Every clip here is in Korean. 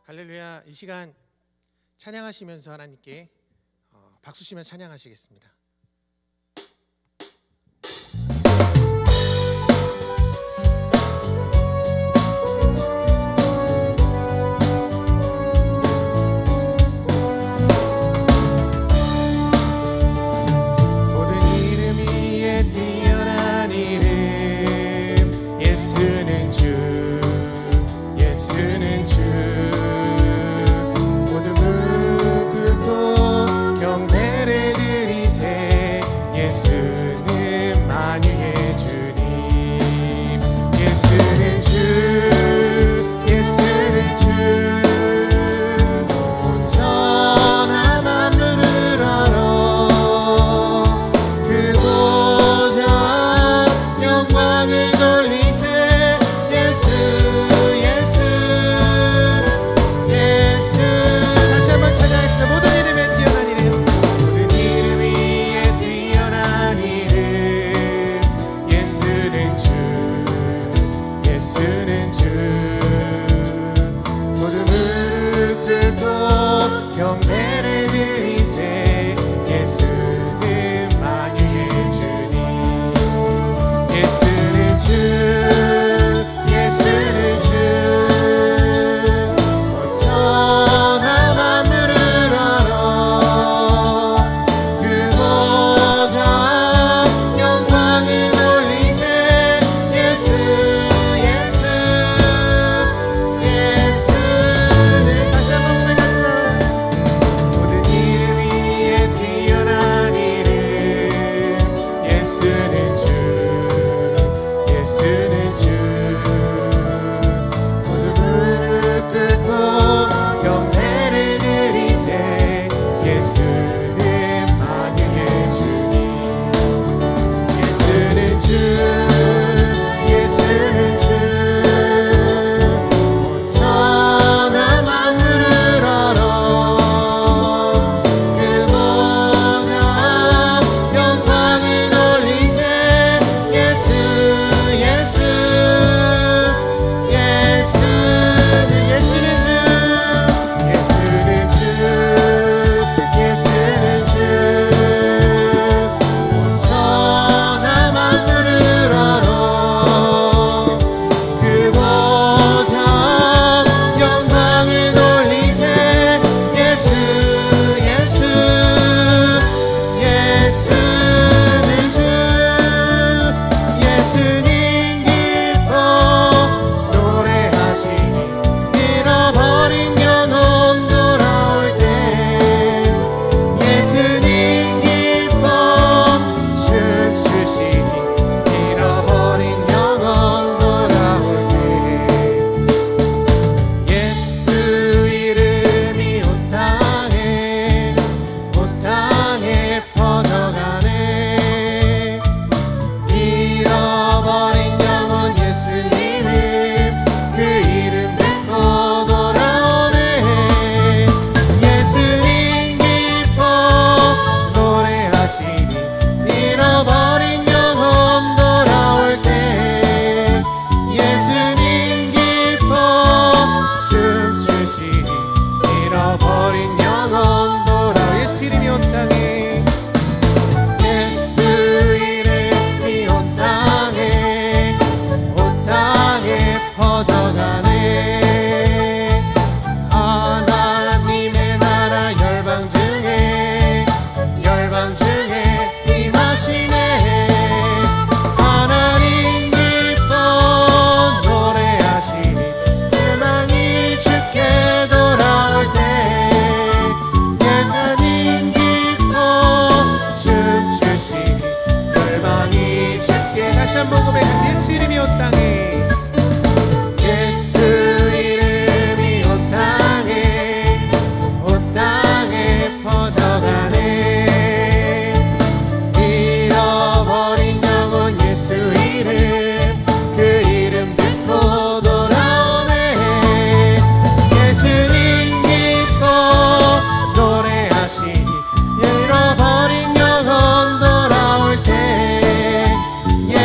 할렐루야. 이 시간 찬양하시면서 하나님께 박수 치며 찬양하시겠습니다.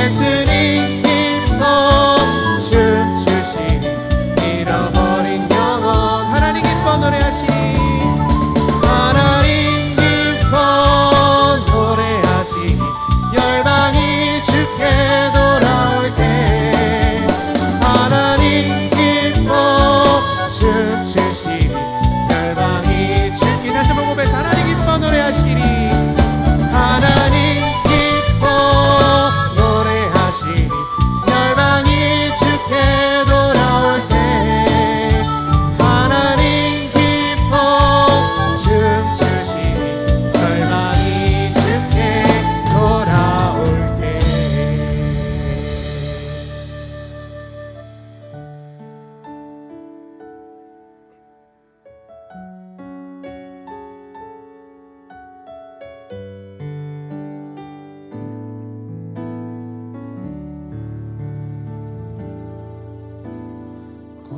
예수님 기뻐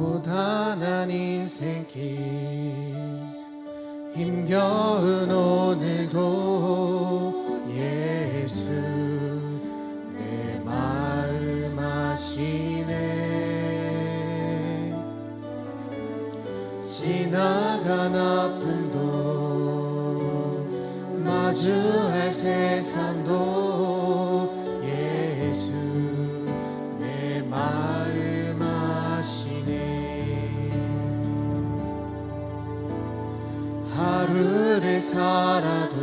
고단한 인생길 힘겨운 오늘도 예수 내 마음 아시네. 지나간 아픔도 마주할 세상도 예수 내 마음 아시네. 하루를 살아도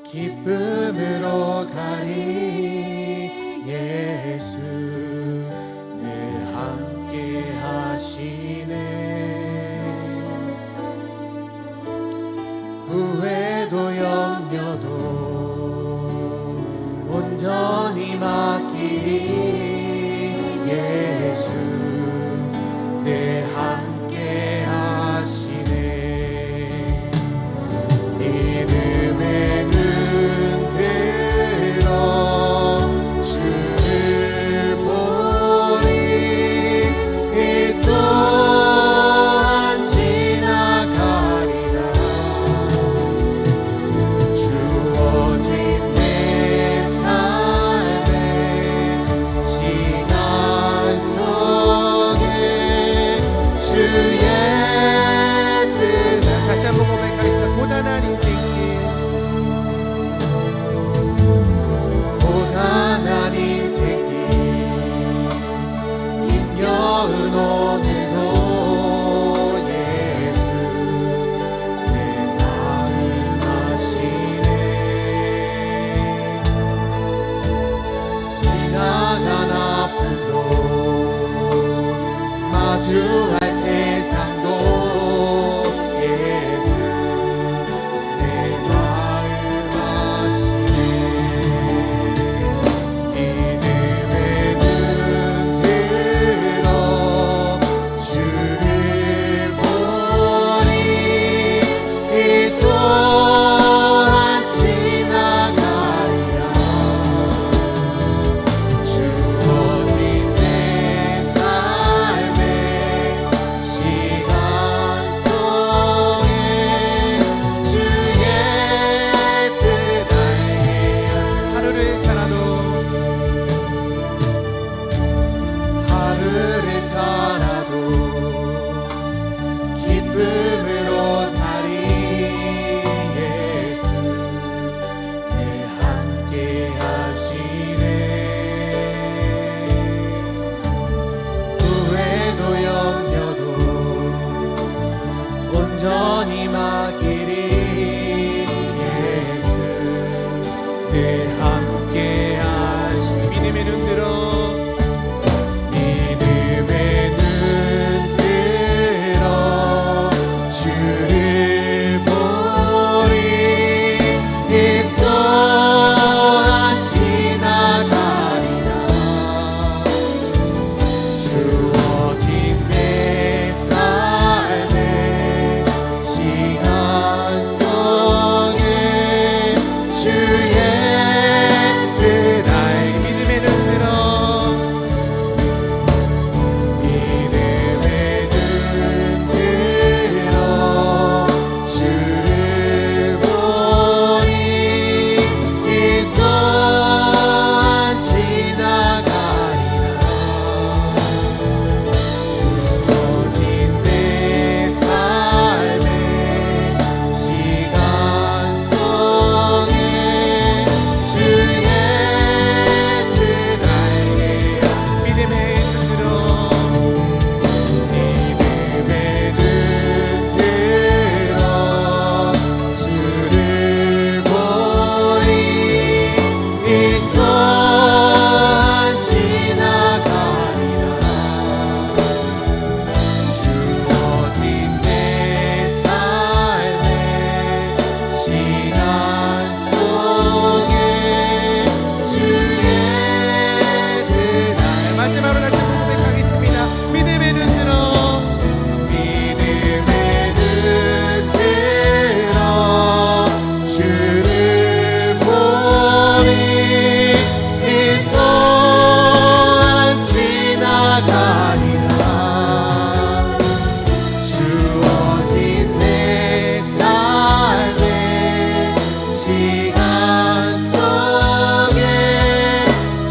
기쁨으로 가리 예수 늘 함께 하시네. 후회도 염려도 온전히 맡기리 예수 늘 함께 하시네. 믿음의 눈 들어 주를 보리. 이 또한 지나가리라. 주어진 내 삶의 시간 속에 주의 뜻. 다시 한번 고백하겠습니다. 고단한 인생길 고단한 인생길 힘겨운 오늘도 예수 내 마음 아시네. 지나간 아픔도 마주할 세상도 예수 내 마음 아시네. 믿음의 눈 들어 주를 보리. 이 또한 지나가리라. 주어진 내 삶의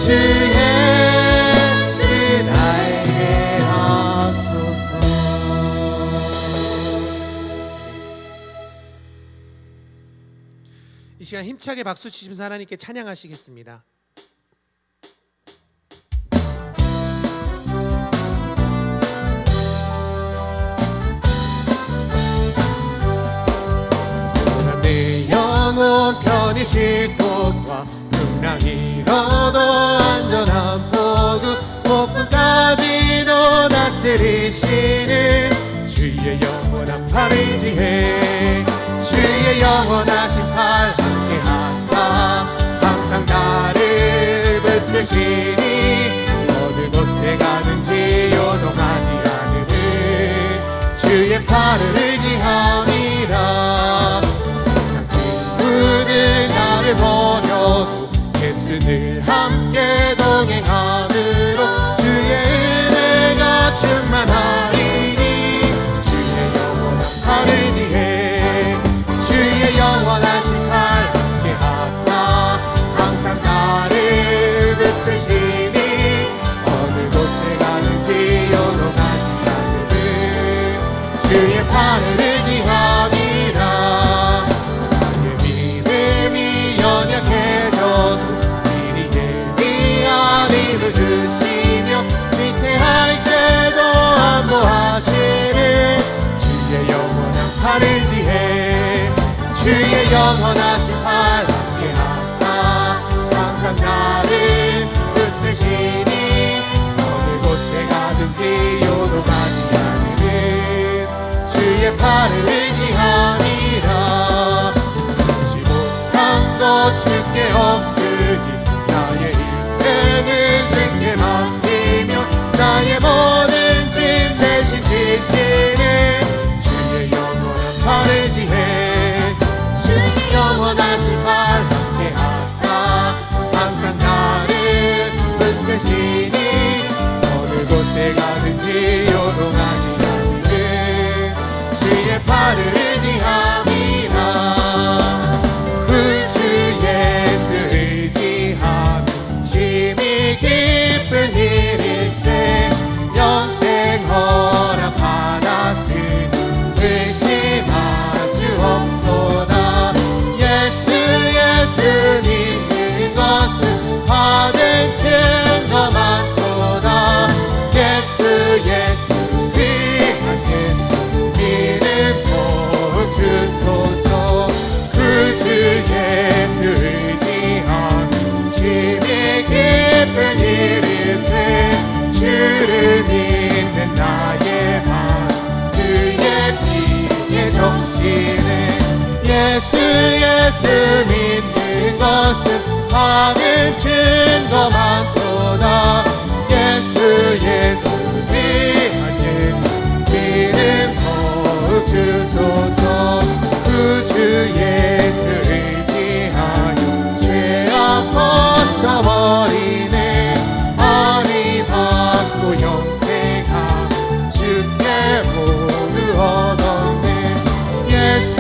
주의 뜻 알게 하소서. 이 시간 힘차게 박수 치시면서 하나님께 찬양하시겠습니다. 내 영혼 편히 쉴 곳과 풍랑이 일어도 안전한 포구 폭풍까지도 다스리시는 주의 영원한 팔을 의지해 주의 영원하신 팔 함께 하사 항상 나를 붙드시니 어느 곳에 가든지 요동하지 않음을 주의 팔을 의지함이라. 세상 친구들 나를 버려도 예수 늘 함께 동행함으로 주의 은혜가 충만하리니 주의 영원한 팔을 의지해 주의 영원하신 팔 함께 하사 항상 나를 붙드시니 어느 곳에 가는지 요동하지 않음을 주의 팔을 의지함이라. 나의 믿음이 연약해져도 미리 예비한 힘을 주시며 위태할 때도 안보하시는 주의 영원한 팔을 의지해 주의 영원하신 팔 함께 하사 항상 나를 붙드시니 어느 곳에 가든지 요동하지 않음을 주의 팔을 의지함이라. 잊지 못한 것 주께 없으니 나의 일생을 주께 맡기며 나의 모든 짐 대신 지시는 주의 영원한 팔을 의지해 주의 영원하신 팔 함께 하사 항상 나를 붙드시니 어느 곳에 가든지 요동하지 않음을 주의 팔을 의지함이라. 그 주 예수 의지하며 심히 기쁜 일일세 영생 허락 받았으니 의심할 수 없도다. 예수 믿는 것은 받은 증거 많도다. 예수 귀한 예수 믿음 복 주소서. 그 주 예수 의지하며 심히 기쁜 일일세 주를 믿는 나의 맘 그의 피에 적시네. 예수 믿는 것은 받은 증거 많도다. 예수 귀한 예수 믿음 복 주소서. 그 주 예수 의지하여 죄악 벗어버리네. 아니 받고 영생함 주께 모두 얻었네. 예수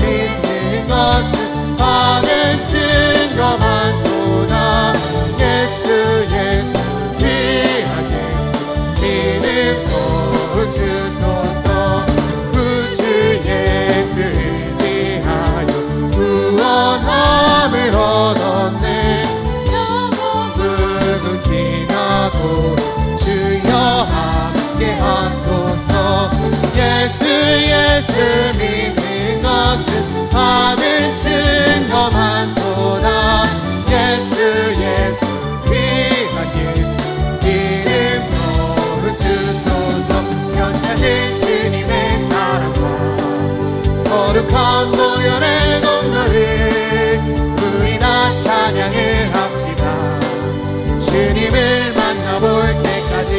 믿는 것은 받은 증거 많도다. 예수 귀한 예수 믿음 복 주소서. 그 주 예수 의지하여 구원함을 얻었네. 영원은 지나고 주여 함께 하소서. 예수 믿는 것은 받은 증거 많도다. 예수 귀한 예수 믿음 복 주소서. 괜찮은 주님의 사랑과 거룩한 보혈의 공로를 우리 다 찬양을 합시다. 주님을 만나볼 때까지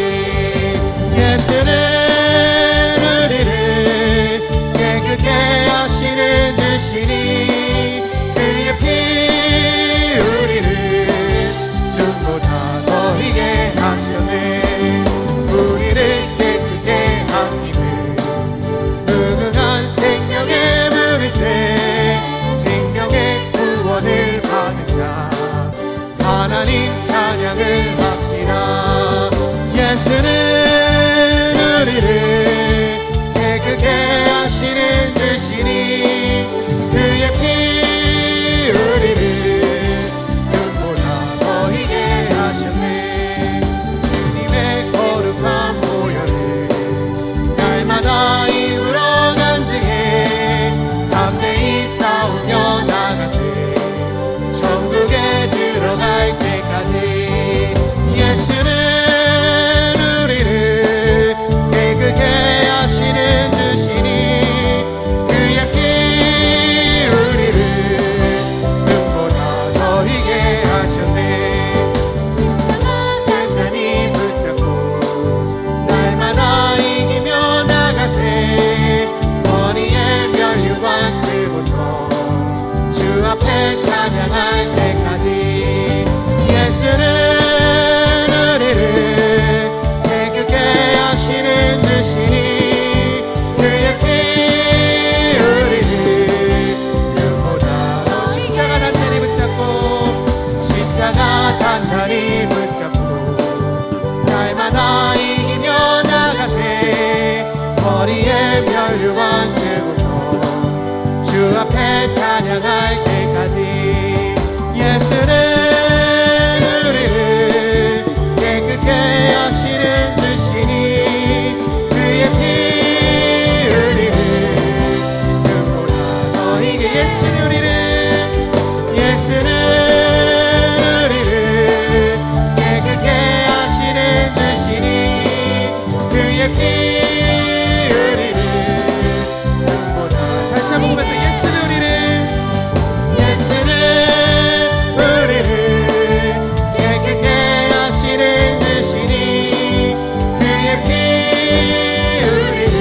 예수는 우리를 깨끗게 하시는 주시니 그의 피 우리를 눈보다 더 희게 하셨네. 우리를 깨끗게 합니다. 무궁한 생명의 물을새 생명의 구원을 받은 자 하나님 하나님 찬양을 합시다. 예수는 우리를 깨끗게 하시는 주시니 그의 피 우리를 눈보다 더 희게 하셨네. 주님의 거룩한 보혈을 날마다 입으로 간증해 담대히 싸우며 나가세. 천국에 들어갈 때까지 예수는 우리를 깨끗게 하시는 주시니 그의 피 우리를 눈보다 더 희게 하셨네. 십자가 단단히 붙잡고 날마다 이기며 나가세. 머리에 면류관 쓰고서 주 앞에 찬양할 때까지 예수는 우리를 깨끗게 하시는 주시니 그의 피 우리를 눈보다 더 십자가 단단히 붙잡고 십자가 단단히 붙잡고 날마다 이기며 나가세. 머리에 면류관 쓰고서 주 앞에 찬양할 때까지 예수는 우리를 깨끗게 하시는 주시니 그의 피 우리를 눈보다 더 희게 예수는 우리를 깨끗게 하시는 주시니 그의 피 우리를 눈보다 다시 한번 보면서 예수는 우리를 깨끗게 하시는 주시니 그의 피 우리를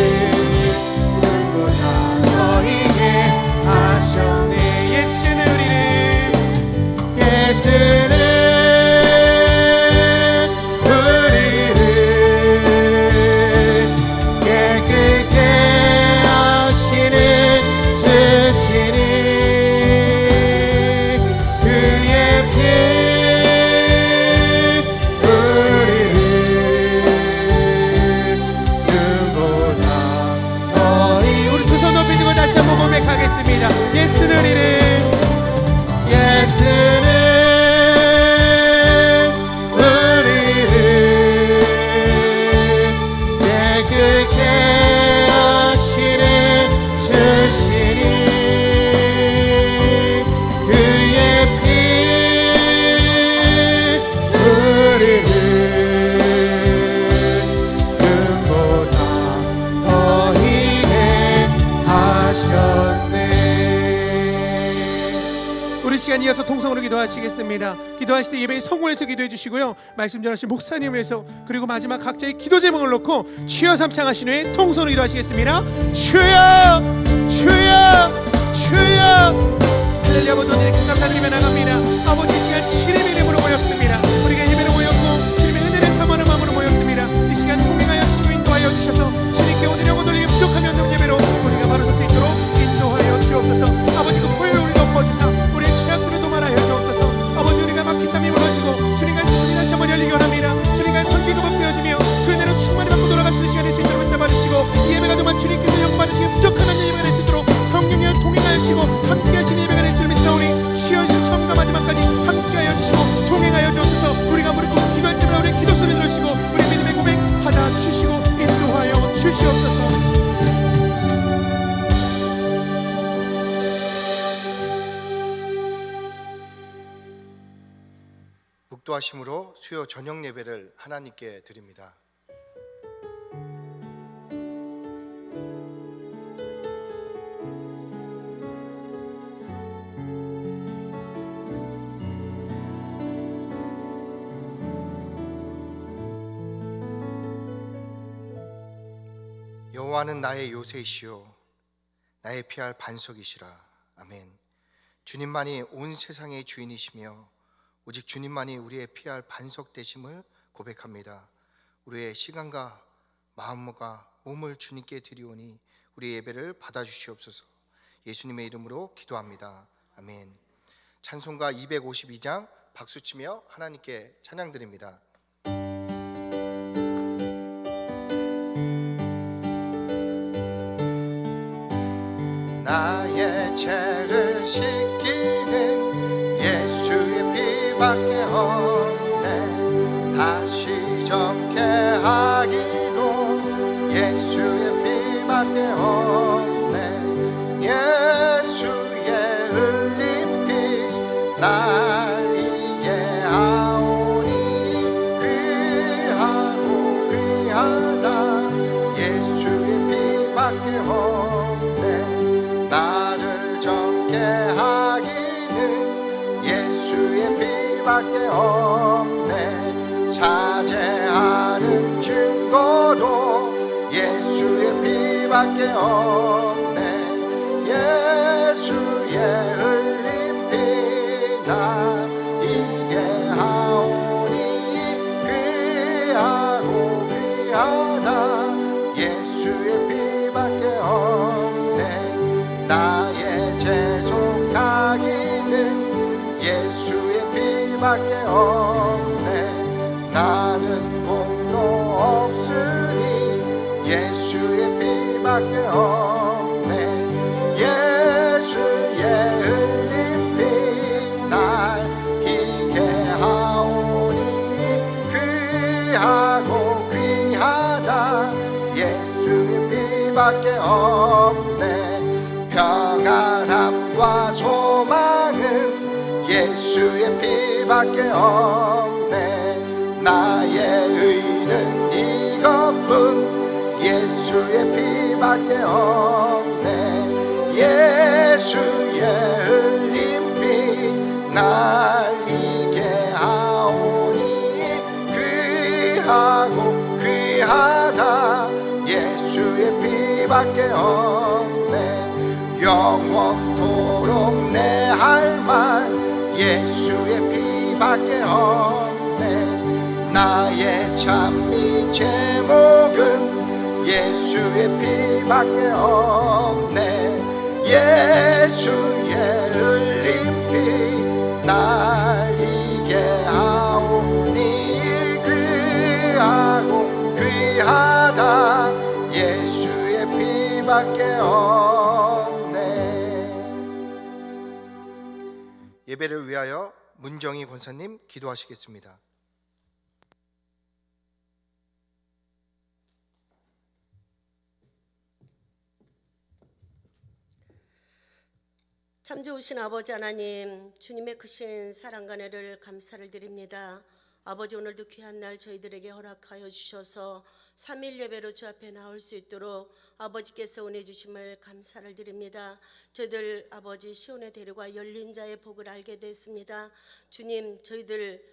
눈보다 더 희게 하셨네. 예수는 우리를 깨끗게 하시는 주시니 그의 피 우리를 눈보다 더 희게. 우리 두 손 높이 들고 다시 한번 고백하겠습니다. 예수는 우리를 깨끗게 하시는 주시니 그의 피 우리를 눈보다 더 희게 하셨네. 우리 시간 이어서 통성으로 기도하시겠습니다. 기도하실 때 예배의 성공에서 기도해 주시고요. 말씀 전하신 목사님을 위해서 그리고 마지막 각자의 기도 제목을 놓고 주여 삼창하신 후에 통성으로 기도하시겠습니다. 주여 주여 주여. 할렐루야. 아버지 오늘 감사드리며 나갑니다. 아버지 이 시간 주님의 이름으로 모였습니다. 우리가 예배로 모였고 주님의 은혜를 사모하는 마음으로 모였습니다. 이 시간 통행하여 주시고 인도하여 주셔서 주님께 오늘 영혼 돌리게 부족함이 없는 예배로 우리가 바로 설 수 있도록 인도하여 주옵소서. 아버지 그 보혈을 우리 덮어주사 우리의 죄악들을 도말하여 주옵소서. 아버지 우리가 막힌 땀이 무너지고 주님과의 소문이 다시 한번 열리기 원합니다. 주님과의 관계가 복되어지며 그 은혜로 충만히 받고 돌아갈 수 있는 시간이 될 수 있도록 붙잡아주시고 이 예배가 정말 주님께서 영받으시기에 부족하면 예배가 될 수 있도록 성령님을 통행하여 주시고 함께하시는 예배가 될 줄 믿사오니 쉬어주시고 처음과 마지막까지 함께하여 주시고 통행하여 주옵소서. 우리가 무릎 꿇고 기도할 때마다 우리의 기도 소리 들으시고 우리 믿음의 고백 받아주시고 인도하여 주시옵소서. 묵도하심으로 수요 저녁 예배를 하나님께 드립니다. 여호와는 나의 요새이시요 나의 피할 반석이시라. 아멘. 주님만이 온 세상의 주인이시며 오직 주님만이 우리의 피할 반석 되심을 고백합니다. 우리의 시간과 마음과 몸을 주님께 드리오니 우리 예배를 받아주시옵소서. 예수님의 이름으로 기도합니다. 아멘. 찬송가 252장 박수치며 하나님께 찬양드립니다. 나의 죄를 씻기는 예수의 피밖에 없네. 다시 정케 하기도 예수의 피밖에 없네. 예수의 흘린 피 날 이게 하오니 귀하고 귀하다. 예수의 피밖에 없네. 나를 정케 하기는 예수의 피밖에 없네. 자제하는 증거도 예수의 피밖에 없네. 예수의 흘린 피 나 이게 하오니 귀하고 귀하다. 예수의 피밖에 없네. 나의 재속하기는 예수의 피밖에 없네. 나는 공로 없으니 예수의 피밖에 없네. 예수의 흘린 피 날 이게 하오니 귀하고 귀하다. 예수의 피밖에 없네. 평안함과 소망은 예수의 피밖에 없네. 나의 의는 이것뿐 예수의 피밖에 없네. 예수의 흘린 피 날 이게 하오니 귀하고 귀하다. 예수의 피밖에 없네. 영원토록 내 할 말 예수의 피밖에 없네. 나의 찬미 제목은 예수의 피밖에 없네. 예수의 흘린 피 날 이게 하오니 귀하고 귀하다. 예수의 피밖에 없네. 예배를 위하여 문정희 권사님 기도하시겠습니다. 참 좋으신 아버지 하나님, 주님의 크신 사랑과 은혜를 감사를 드립니다. 아버지, 오늘도 귀한 날 저희들에게 허락하여 주셔서 3일 예배로 주 앞에 나올 수 있도록 아버지께서 은혜 주심을 감사를 드립니다. 저희들 아버지 시온의 대로가 열린 자의 복을 알게 됐습니다. 주님, 저희들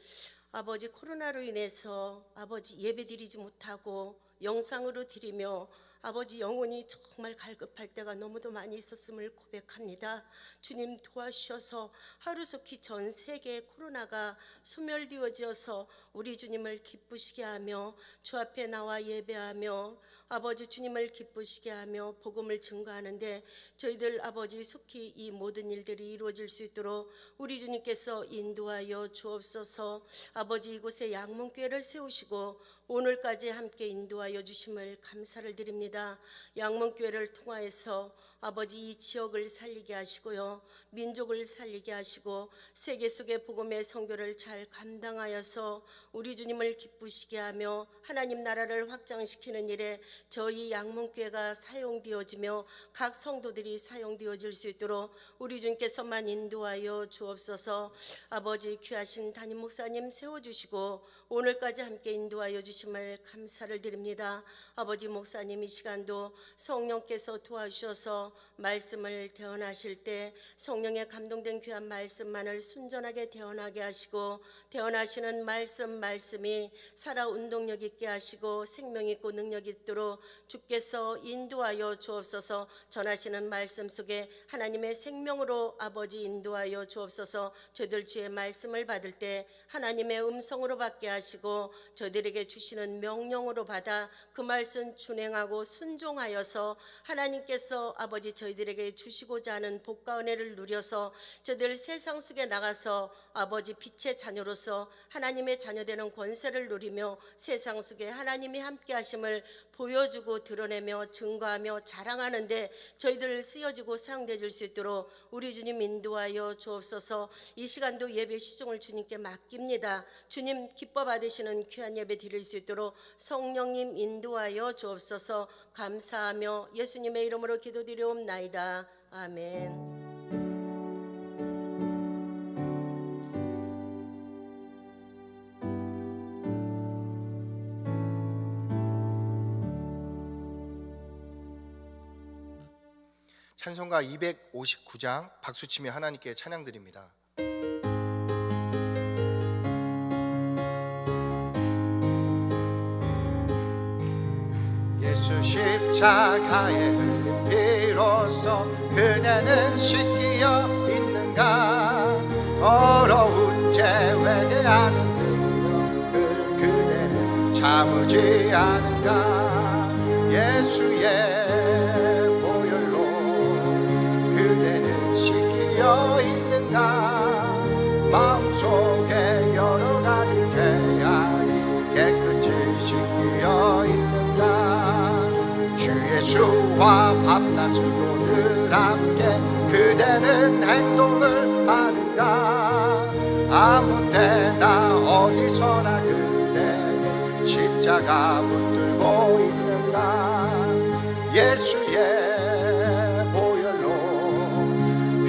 아버지 코로나로 인해서 아버지 예배 드리지 못하고 영상으로 드리며 아버지 영혼이 정말 갈급할 때가 너무도 많이 있었음을 고백합니다. 주님 도와주셔서 하루속히 전 세계의 코로나가 소멸되어져서 우리 주님을 기쁘시게 하며 주 앞에 나와 예배하며 아버지 주님을 기쁘시게 하며 복음을 증거하는데 저희들 아버지 속히 이 모든 일들이 이루어질 수 있도록 우리 주님께서 인도하여 주옵소서. 아버지, 이곳에 양문교회를 세우시고 오늘까지 함께 인도하여 주심을 감사를 드립니다. 양문교회를 통하여서 아버지 이 지역을 살리게 하시고요, 민족을 살리게 하시고 세계 속의 복음의 선교를 잘 감당하여서 우리 주님을 기쁘시게 하며 하나님 나라를 확장시키는 일에 저희 양문교회가 사용되어지며 각 성도들이 사용되어질 수 있도록 우리 주님께서만 인도하여 주옵소서. 아버지, 귀하신 담임 목사님 세워주시고 오늘까지 함께 인도하여 주심을 감사를 드립니다. 아버지, 목사님 이 시간도 성령께서 도와주셔서 말씀을 대언하실 때 성령의 감동된 귀한 말씀만을 순전하게 대언하게 하시고 대언하시는 말씀이 살아 운동력 있게 하시고 생명 있고 능력 있도록 주께서 인도하여 주옵소서. 전하시는 말씀 속에 하나님의 생명으로 아버지 인도하여 주옵소서. 저희들 주의 말씀을 받을 때 하나님의 음성으로 받게 하시고 저희들에게 주시는 명령으로 받아 그 말씀 준행하고 순종하여서 하나님께서 아버지 아버지 저희들에게 주시고자 하는 복과 은혜를 누려서 저희들 세상 속에 나가서 아버지 빛의 자녀로서 하나님의 자녀되는 권세를 누리며 세상 속에 하나님이 함께 하심을 보여주고 드러내며 증거하며 자랑하는데 저희들 쓰여지고 사용되어질 수 있도록 우리 주님 인도하여 주옵소서. 이 시간도 예배 시종을 주님께 맡깁니다. 주님 기뻐 받으시는 귀한 예배 드릴 수 있도록 성령님 인도하여 주옵소서. 감사하며 예수님의 이름으로 기도드리옵나이다. 아멘. 찬송가 259장 박수치며 하나님께 찬양 드립니다. 예수 십자가의 흘린 피로써 그대는 씻기어 있는가. 더러운 죄 회개하는 능력 그대는 참으지 않은가. 예수의 그대는 씻기어 있는가. 마음속에 여러 가지 죄악이 깨끗이 씻기어 있는가. 주 예수와 밤낮으로 늘 함께 그대는 행동을 하는가. 아무 때나 어디서나 그대는 십자가 붙들고 있는가. 예수의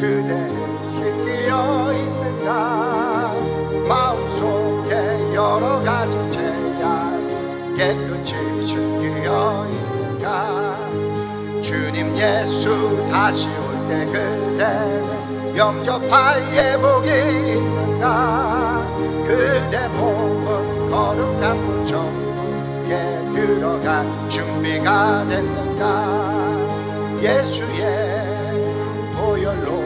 그대는 씻기어 있는가. 마음속에 여러 가지 죄악이 깨끗이 씻기어 있는가. 주님 예수 다시 올 때 그대는 영접할 예복이 있는가. 그대 몸은 거룩한 곳 천국에 들어갈 준비가 됐는가. 예수의 보혈로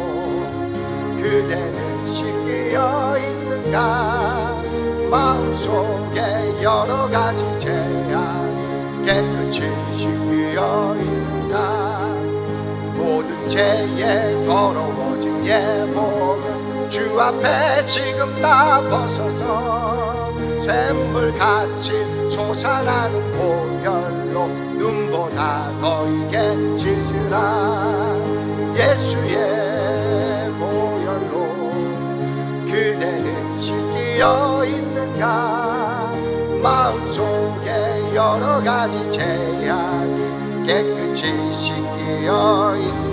그대는 씻기어 있는가. 마음속에 여러 가지 죄악이 깨끗이 씻기어 있는가. 모든 죄에 더러워진 예복은 주 앞에 지금 다 벗어서 샘물같이 솟아나는 보혈로 눈보다 더 이게 씻으라. 예수의 보혈로 그대는 씻기어 있는가. 마음속에 여러 가지 죄악이 깨끗이 씻기어 있는가.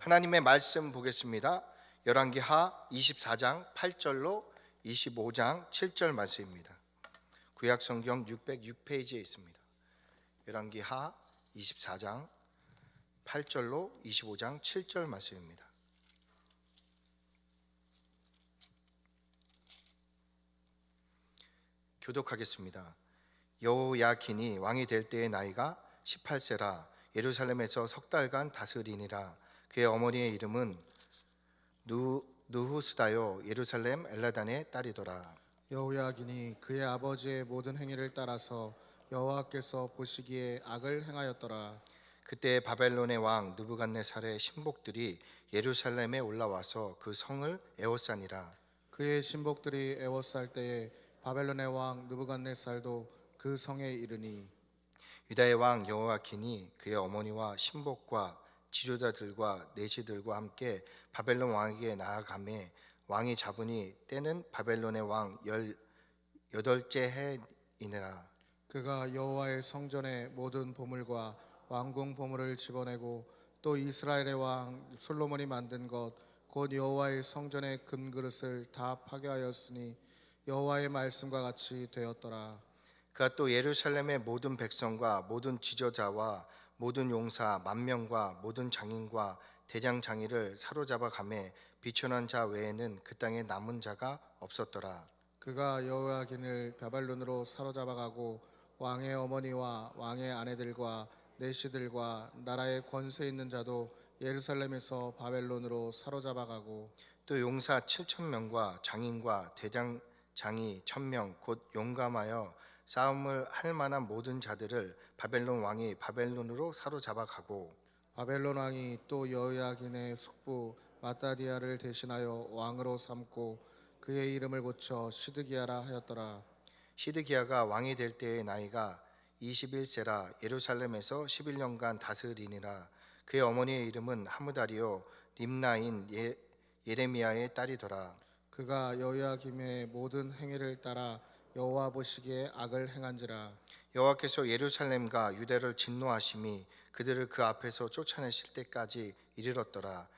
하나님의 말씀 보겠습니다. 열왕기하 24장 8절로 25장 7절 말씀입니다. 구약성경 606페이지에 있습니다. 열왕기하 24장 8절로 25장 7절 말씀입니다. 교독하겠습니다. 여호야긴이 왕이 될 때의 나이가 18세라. 예루살렘에서 석 달간 다스리니라. 그의 어머니의 이름은 누후스다요 예루살렘 엘라단의 딸이더라. 여호야긴이 그의 아버지의 모든 행위를 따라서 여호와께서 보시기에 악을 행하였더라. 그때 바벨론의 왕 느부갓네살의 신복들이 예루살렘에 올라와서 그 성을 에워싸니라. 그의 신복들이 에워쌀 때에 바벨론의 왕 느부갓네살도 그 성에 이르니 유다의 왕 여호야긴이 그의 어머니와 신복과 지도자들과 내시들과 함께 바벨론 왕에게 나아가매 왕이 잡으니 때는 바벨론의 왕 18째 해이니라. 그가 여호와의 성전의 모든 보물과 왕궁 보물을 집어내고 또 이스라엘의 왕 솔로몬이 만든 것 곧 여호와의 성전의 금그릇을 다 파괴하였으니 여호와의 말씀과 같이 되었더라. 그가 또 예루살렘의 모든 백성과 모든 지도자와 모든 용사 만명과 모든 장인과 대장 장이를 사로잡아 가매 비천한 자 외에는 그 땅에 남은 자가 없었더라. 그가 여호야긴을 바벨론으로 사로잡아가고 왕의 어머니와 왕의 아내들과 내시들과 나라의 권세 있는 자도 예루살렘에서 바벨론으로 사로잡아가고 또 용사 7,000명과 장인과 대장 장이 1,000명 곧 용감하여 싸움을 할 만한 모든 자들을 바벨론 왕이 바벨론으로 사로잡아 가고 바벨론 왕이 또 여호야긴의 숙부 마따디아를 대신하여 왕으로 삼고 그의 이름을 고쳐 시드기야라 하였더라. 시드기야가 왕이 될 때의 나이가 21세라 예루살렘에서 11년간 다스리니라. 그의 어머니의 이름은 하무다리요 림나인 예레미야의 딸이더라. 그가 여호야김의 모든 행위를 따라 여호와 보시기에 악을 행한지라. 여호와께서 예루살렘과 유대를 진노하심이 그들을 그 앞에서 쫓아내실 때까지 이르렀더라.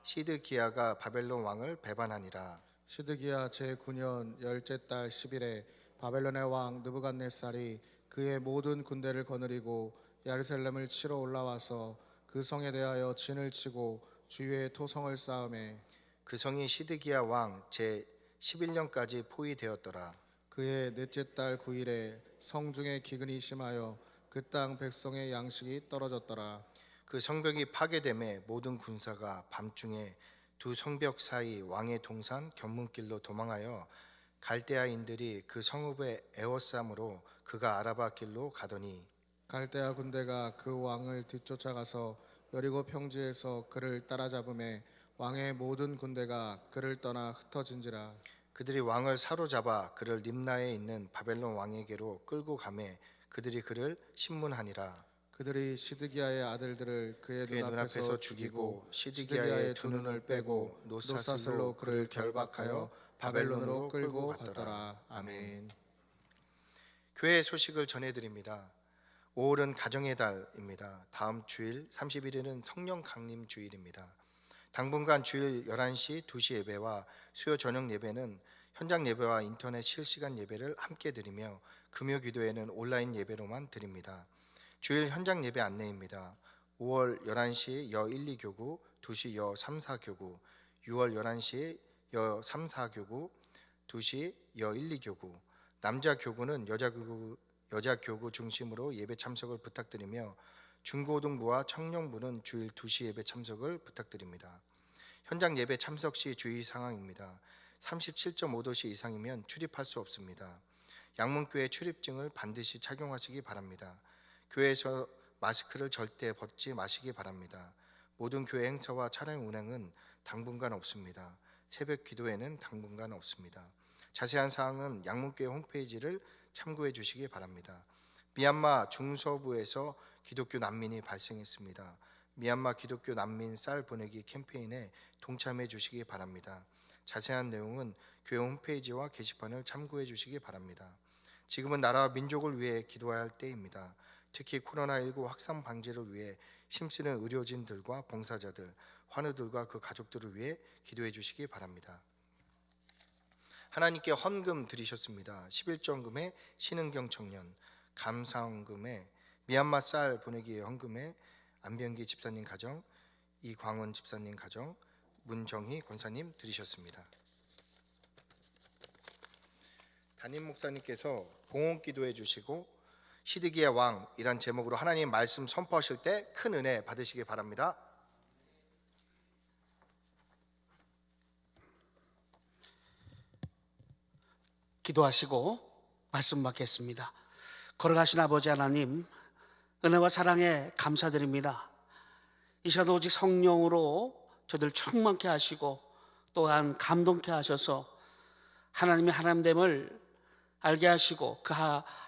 시드기야가 바벨론 왕을 배반하니라. 시드기야 제9년 열째 달 10일에 바벨론의 왕 느부갓네살이 그의 모든 군대를 거느리고 예루살렘을 치러 올라와서 그 성에 대하여 진을 치고 주위에 토성을 쌓음에 그 성이 시드기야 왕 제 11년까지 포위되었더라. 그의 넷째 달 9일에 성중에 기근이 심하여 그 땅 백성의 양식이 떨어졌더라. 그 성벽이 파괴됨에 모든 군사가 밤중에 두 성벽 사이 왕의 동산 견문길로 도망하여 갈대아인들이 그 성읍에 에워싸므로 그가 아라바 길로 가더니 갈대아 군대가 그 왕을 뒤쫓아가서 여리고 평지에서 그를 따라잡음에 왕의 모든 군대가 그를 떠나 흩어진지라. 그들이 왕을 사로잡아 그를 림나에 있는 바벨론 왕에게로 끌고 가매 그들이 그를 신문하니라. 그들이 시드기야의 아들들을 그의 그의 눈앞에서 죽이고 시드기야의 두 눈을 빼고 노사슬로 그를 결박하여 바벨론으로 끌고 갔더라. 아멘. 교회 소식을 전해드립니다. 5월은 가정의 달입니다. 다음 주일 30일에는 성령 강림 주일입니다. 당분간 주일 11시 2시 예배와 수요 저녁 예배는 현장 예배와 인터넷 실시간 예배를 함께 드리며 금요 기도회는 온라인 예배로만 드립니다. 주일 현장 예배 안내입니다. 5월 11시 여 1, 2교구, 2시 여 3, 4교구, 6월 11시 여 3, 4교구, 2시 여 1, 2교구, 남자 교구는 여자 교구 중심으로 예배 참석을 부탁드리며 중고등부와 청년부는 주일 2시 예배 참석을 부탁드립니다. 현장 예배 참석 시 주의 사항입니다. 37.5도씨 이상이면 출입할 수 없습니다. 양문교회 출입증을 반드시 착용하시기 바랍니다. 교회에서 마스크를 절대 벗지 마시기 바랍니다. 모든 교회 행사와 차량 운행은 당분간 없습니다. 새벽 기도회는 당분간 없습니다. 자세한 사항은 양문교회 홈페이지를 참고해 주시기 바랍니다. 미얀마 중서부에서 기독교 난민이 발생했습니다. 미얀마 기독교 난민 쌀 보내기 캠페인에 동참해 주시기 바랍니다. 자세한 내용은 교회 홈페이지와 게시판을 참고해 주시기 바랍니다. 지금은 나라와 민족을 위해 기도해야 할 때입니다. 특히 코로나19 확산 방지를 위해 힘쓰는 의료진들과 봉사자들, 환우들과 그 가족들을 위해 기도해 주시기 바랍니다. 하나님께 헌금 드리셨습니다. 11조헌금에 신은경 청년, 감사헌금에 미얀마 쌀 보내기 헌금에 안병기 집사님 가정, 이광원 집사님 가정, 문정희 권사님 드리셨습니다. 담임 목사님께서 봉헌 기도해 주시고 시드기야 왕이란 제목으로 하나님 말씀 선포하실 때 큰 은혜 받으시기 바랍니다. 기도하시고 말씀 받겠습니다. 걸어가신 아버지 하나님, 은혜와 사랑에 감사드립니다. 이 시간 오직 성령으로 저들 충만케 하시고 또한 감동케 하셔서 하나님의 하나님됨을 알게 하시고 그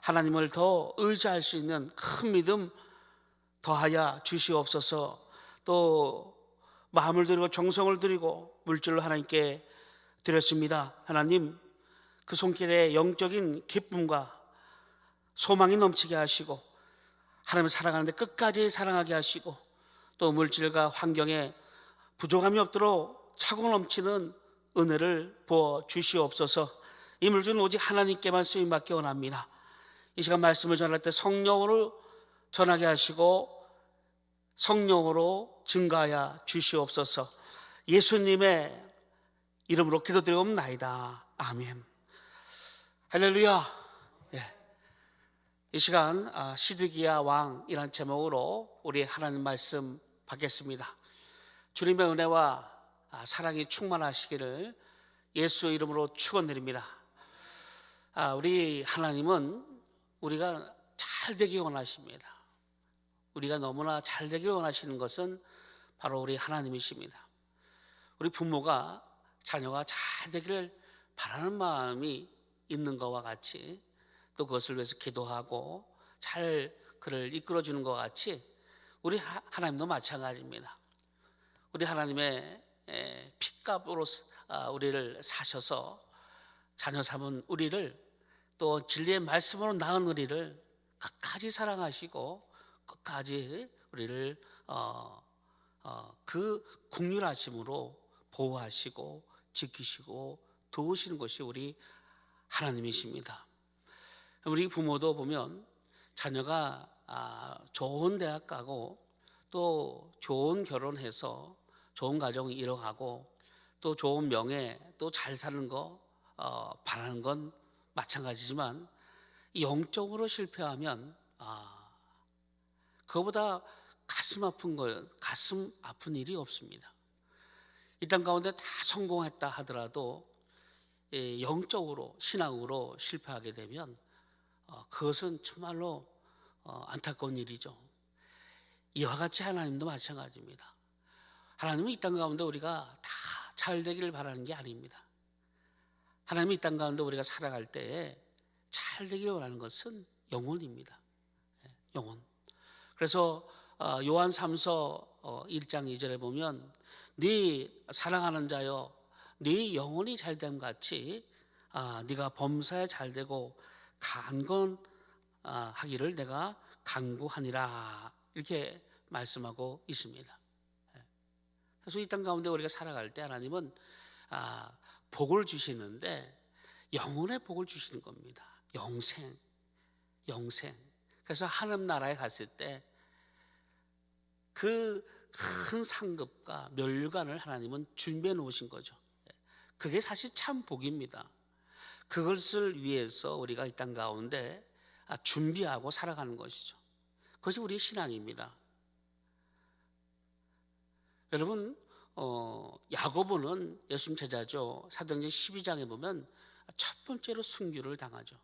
하나님을 더 의지할 수 있는 큰 믿음 더하여 주시옵소서. 또 마음을 드리고 정성을 드리고 물질로 하나님께 드렸습니다. 하나님, 그 손길에 영적인 기쁨과 소망이 넘치게 하시고 하나님을 사랑하는데 끝까지 사랑하게 하시고 또 물질과 환경에 부족함이 없도록 차고 넘치는 은혜를 부어 주시옵소서. 이 물질은 오직 하나님께만 쓰임받기 원합니다. 이 시간 말씀을 전할 때 성령으로 전하게 하시고 성령으로 증가하여 주시옵소서. 예수님의 이름으로 기도드리옵나이다. 아멘. 할렐루야. 이 시간 시드기야 왕이라는 제목으로 우리 하나님 말씀 받겠습니다. 주님의 은혜와 사랑이 충만하시기를 예수의 이름으로 축원드립니다. 우리 하나님은 우리가 잘 되기 원하십니다. 우리가 너무나 잘 되길 원하시는 것은 바로 우리 하나님이십니다. 우리 부모가 자녀가 잘 되기를 바라는 마음이 있는 것과 같이, 또 그것을 위해서 기도하고 잘 그를 이끌어주는 것과 같이 우리 하나님도 마찬가지입니다. 우리 하나님의 핏값으로 우리를 사셔서 자녀 삼은 우리를, 또 진리의 말씀으로 낳은 우리를 끝까지 사랑하시고 끝까지 우리를 그 긍휼하심으로 보호하시고 지키시고 도우시는 것이 우리 하나님이십니다. 우리 부모도 보면 자녀가 좋은 대학 가고 또 좋은 결혼해서 좋은 가정 이뤄가고 또 좋은 명예, 또 잘 사는 거 바라는 건 마찬가지지만, 영적으로 실패하면 그거보다 가슴 아픈 일이 없습니다. 이 땅 가운데 다 성공했다 하더라도 영적으로, 신앙으로 실패하게 되면 그것은 정말로 안타까운 일이죠. 이와 같이 하나님도 마찬가지입니다. 하나님은 이 땅 가운데 우리가 다 잘 되기를 바라는 게 아닙니다. 하나님이 이 땅 가운데 우리가 살아갈 때에 잘 되기를 원하는 것은 영혼입니다. 영혼. 그래서 요한 3서 1장 2절에 보면 네 사랑하는 자여, 네 영혼이 잘됨 같이 네가 범사에 잘되고 강건하기를 내가 간구하니라, 이렇게 말씀하고 있습니다. 그래서 이 땅 가운데 우리가 살아갈 때 하나님은 복을 주시는데 영혼의 복을 주시는 겁니다. 영생. 그래서 하늘 나라에 갔을 때 그 큰 상급과 멸관을 하나님은 준비해 놓으신 거죠. 그게 사실 참 복입니다. 그것을 위해서 우리가 이 땅 가운데 준비하고 살아가는 것이죠. 그것이 우리의 신앙입니다. 여러분, 야고보는 예수님 제자죠. 사도행전 12장에 보면 첫 번째로 순교를 당하죠.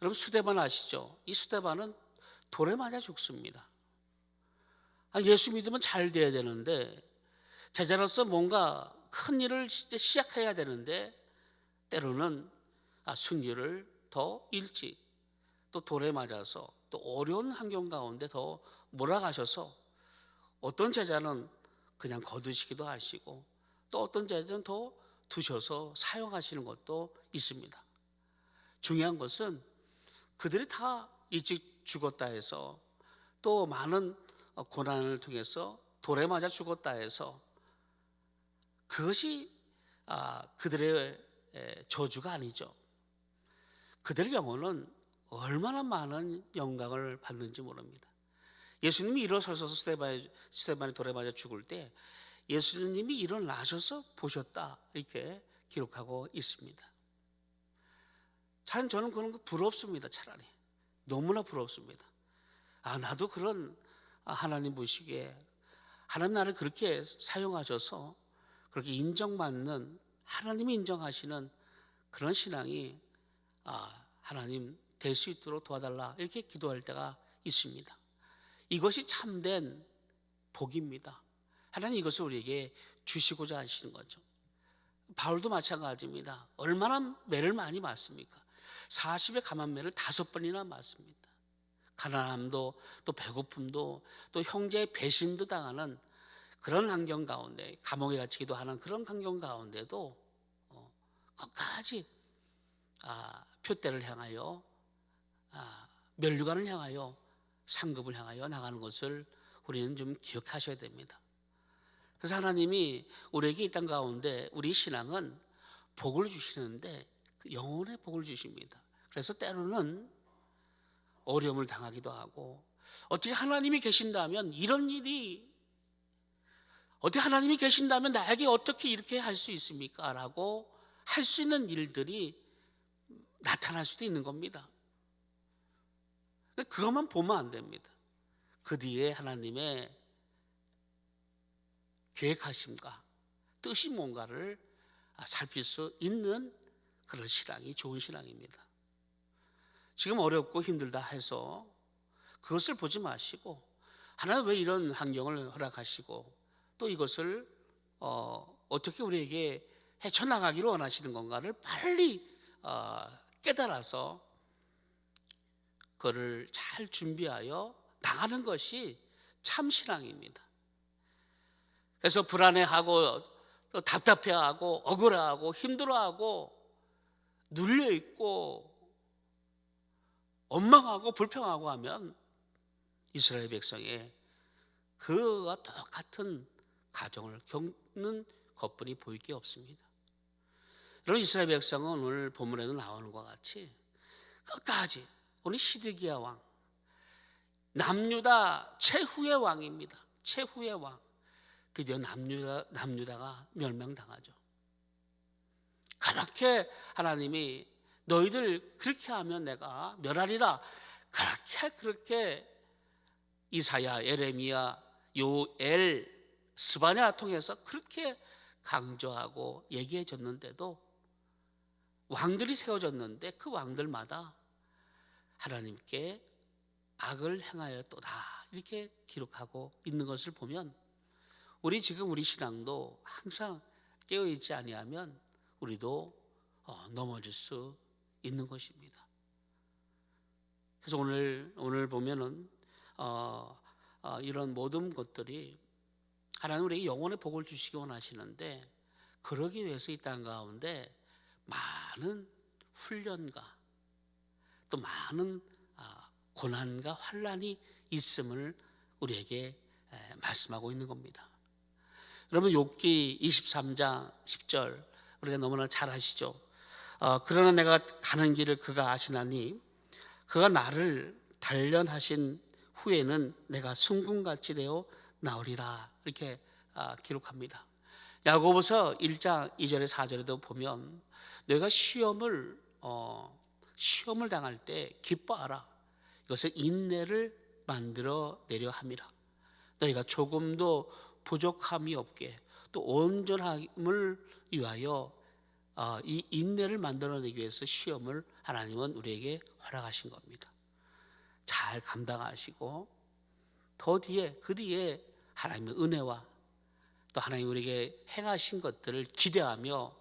여러분, 스데반 아시죠? 이 스데반은 돌에 맞아 죽습니다. 예수 믿으면 잘 돼야 되는데, 제자로서 뭔가 큰 일을 시작해야 되는데 때로는 순교를 더 일찍, 또 돌에 맞아서 또 어려운 환경 가운데 더 몰아가셔서 어떤 제자는 그냥 거두시기도 하시고, 또 어떤 제자는 더 두셔서 사용하시는 것도 있습니다. 중요한 것은 그들이 다 일찍 죽었다 해서, 또 많은 고난을 통해서 돌에 맞아 죽었다 해서 그것이 그들의 저주가 아니죠. 그들의 영혼은 얼마나 많은 영광을 받는지 모릅니다. 예수님이 일어서서 스데반이 돌에 맞아 죽을 때 예수님이 일어나셔서 보셨다, 이렇게 기록하고 있습니다. 참 저는 그런 거 부럽습니다. 차라리 너무나 부럽습니다. 나도 그런 하나님 보시기에 하나님 나를 그렇게 사용하셔서 그렇게 인정받는, 하나님이 인정하시는 그런 신앙이 하나님 될 수 있도록 도와달라, 이렇게 기도할 때가 있습니다. 이것이 참된 복입니다. 하나님 이것을 우리에게 주시고자 하시는 거죠. 바울도 마찬가지입니다. 얼마나 매를 많이 맞습니까? 40의 감한매를 5번이나 맞습니다. 가난함도, 또 배고픔도, 또 형제의 배신도 당하는 그런 환경 가운데, 감옥에 갇히기도 하는 그런 환경 가운데도 끝까지 표대를 향하여, 면류관을 향하여, 상급을 향하여 나가는 것을 우리는 좀 기억하셔야 됩니다. 그래서 하나님이 우리에게 이 땅 가운데 우리 신앙은 복을 주시는데 영혼의 복을 주십니다. 그래서 때로는 어려움을 당하기도 하고, 어떻게 하나님이 계신다면 이런 일이, 어떻게 하나님이 계신다면 나에게 어떻게 이렇게 할 수 있습니까? 라고 할 수 있는 일들이 나타날 수도 있는 겁니다. 그것만 보면 안 됩니다. 그 뒤에 하나님의 계획하심과 뜻이 뭔가를 살필 수 있는 그런 신앙이 좋은 신앙입니다. 지금 어렵고 힘들다 해서 그것을 보지 마시고 하나님 왜 이런 환경을 허락하시고 또 이것을 어떻게 우리에게 헤쳐나가기를 원하시는 건가를 빨리 깨달아서 그거를 잘 준비하여 나가는 것이 참 신앙입니다. 그래서 불안해하고 또 답답해하고 억울하고 힘들어하고 눌려있고 원망하고 불평하고 하면 이스라엘 백성의 그와 똑같은 가정을 겪는 것뿐이 보일 게 없습니다. 여러분, 이스라엘 백성은 오늘 본문에도 나오는 것과 같이 끝까지 오늘 시드기야 왕, 남유다 최후의 왕입니다. 최후의 왕. 드디어 남유다가 멸망당하죠. 그렇게 하나님이 너희들 그렇게 하면 내가 멸하리라, 그렇게 이사야, 예레미야, 요엘, 스바냐 통해서 그렇게 강조하고 얘기해 줬는데도 왕들이 세워졌는데 그 왕들마다 하나님께 악을 행하였도다 이렇게 기록하고 있는 것을 보면 우리 신앙도 항상 깨어있지 아니하면 우리도 넘어질 수 있는 것입니다. 그래서 오늘 보면은 이런 모든 것들이 하나님 우리에게 영혼의 복을 주시기 원하시는데 그러기 위해서 이 땅 가운데 많은 훈련과 또 많은 고난과 환난이 있음을 우리에게 말씀하고 있는 겁니다. 여러분, 욥기 23장 10절 우리가 너무나 잘 아시죠? 그러나 내가 가는 길을 그가 아시나니 그가 나를 단련하신 후에는 내가 순금같이 되어 나오리라 이렇게 기록합니다. 야고보서 1장 2절에 4절에도 보면 너희가 시험을 당할 때 기뻐하라. 이것을 인내를 만들어 내려 함이라. 너희가 조금도 부족함이 없게 또 온전함을 위하여 이 인내를 만들어내기 위해서 시험을 하나님은 우리에게 허락하신 겁니다. 잘 감당하시고 그 뒤에 하나님의 은혜와 또 하나님 우리에게 행하신 것들을 기대하며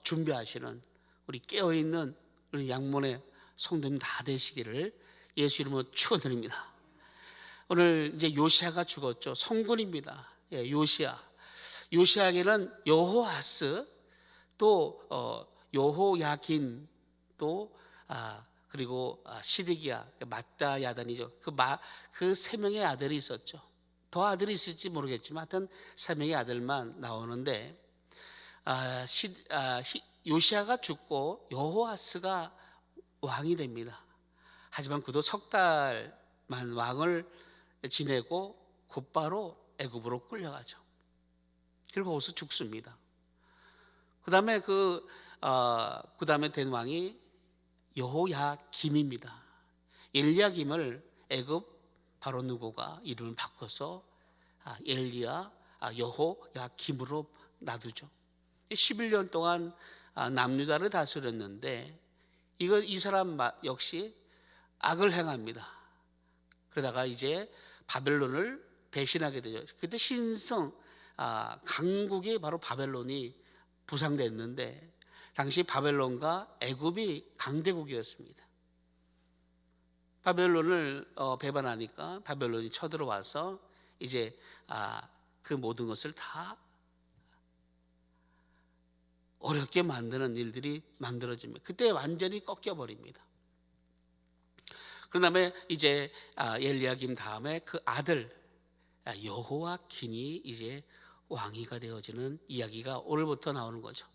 준비하시는 우리 깨어있는 우리 양문의 성도님 다 되시기를 예수 이름으로 축원드립니다. 오늘 이제 요시아가 죽었죠. 성군입니다. 요시아에게는 여호아스 또 여호야긴 또 그리고 시드기야, 마따야단이죠. 그 세 명의 아들이 있었죠. 더 아들이 있을지 모르겠지만 하여튼 세 명의 아들만 나오는데 요시아가 죽고 여호아스가 왕이 됩니다. 하지만 그도 석 달만 왕을 지내고 곧바로 애굽으로 끌려가죠. 그리고 거기서 죽습니다. 그다음에 그다음에 된 왕이 여호야김입니다. 엘리야김을 애굽 바로 누고가 이름을 바꿔서 여호야김으로 놔두죠. 11년 동안 남유다를 다스렸는데 이 사람 역시 악을 행합니다. 그러다가 이제 바벨론을 배신하게 되죠. 그때 신성 강국이 바로 바벨론이 부상됐는데 당시 바벨론과 애굽이 강대국이었습니다. 바벨론을 배반하니까 바벨론이 쳐들어와서 이제 그 모든 것을 다 어렵게 만드는 일들이 만들어집니다. 그때 완전히 꺾여버립니다. 그 다음에 이제 엘리야김 다음에 그 아들 여호야긴이 이제 왕이가 되어지는 이야기가 오늘부터 나오는 거죠.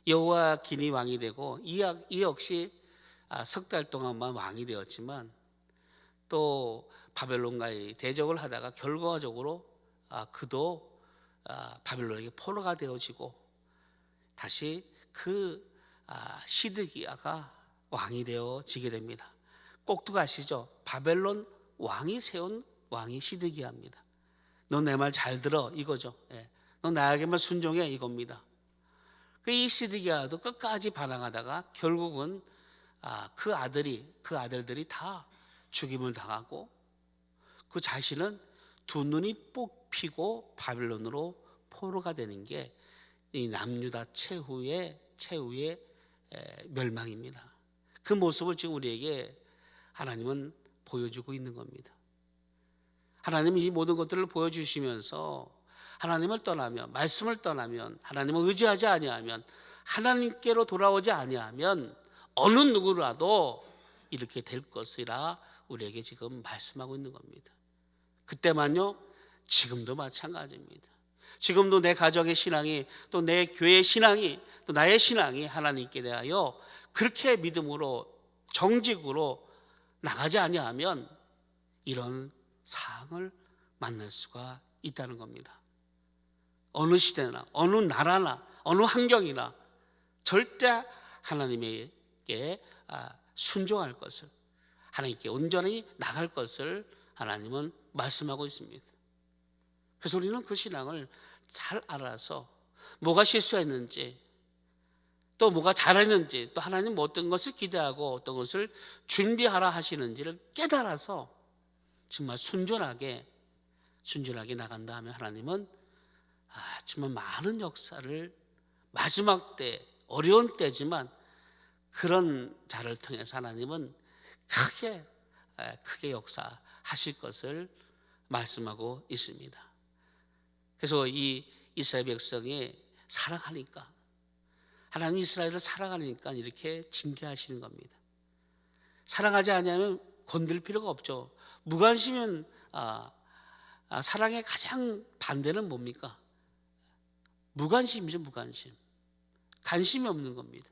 여호야긴이 왕이 되고 이 역시 석 달 동안만 왕이 되었지만 또 바벨론과의 대적을 하다가 결과적으로 그도 바벨론에게 포로가 되어지고 다시 그 시드기야가 왕이 되어지게 됩니다. 꼭두고 아시죠? 바벨론 왕이 세운 왕이 시드기야입니다. 너 내 말 잘 들어 이거죠. 너 나에게만 순종해 이겁니다. 그 이시드기야도 끝까지 반항하다가 결국은 그 아들들이 다 죽임을 당하고 그 자신은 두 눈이 뽑히고 바빌론으로 포로가 되는 게 이 남유다 최후의 멸망입니다. 그 모습을 지금 우리에게 하나님은 보여주고 있는 겁니다. 하나님이 이 모든 것들을 보여주시면서 하나님을 떠나면, 말씀을 떠나면, 하나님을 의지하지 아니하면, 하나님께로 돌아오지 아니하면 어느 누구라도 이렇게 될 것이라 우리에게 지금 말씀하고 있는 겁니다. 그때만요, 지금도 마찬가지입니다. 지금도 내 가정의 신앙이, 또 내 교회의 신앙이, 또 나의 신앙이 하나님께 대하여 그렇게 믿음으로 정직으로 나가지 아니하면 이런 상황을 만날 수가 있다는 겁니다. 어느 시대나 어느 나라나 어느 환경이나 절대 하나님에게 순종할 것을, 하나님께 온전히 나갈 것을 하나님은 말씀하고 있습니다. 그래서 우리는 그 신앙을 잘 알아서 뭐가 실수했는지, 또 뭐가 잘했는지, 또 하나님 어떤 것을 기대하고 어떤 것을 준비하라 하시는지를 깨달아서 정말 순전하게 나간다 하면 하나님은 정말 많은 역사를 마지막 때, 어려운 때지만 그런 자를 통해서 하나님은 크게 역사하실 것을 말씀하고 있습니다. 그래서 이 이스라엘 백성이 살아가니까, 하나님 이스라엘을 살아가니까 이렇게 징계하시는 겁니다. 사랑하지 아니하면 건들 필요가 없죠. 무관심은 사랑의 가장 반대는 뭡니까? 무관심이죠. 무관심. 관심이 없는 겁니다.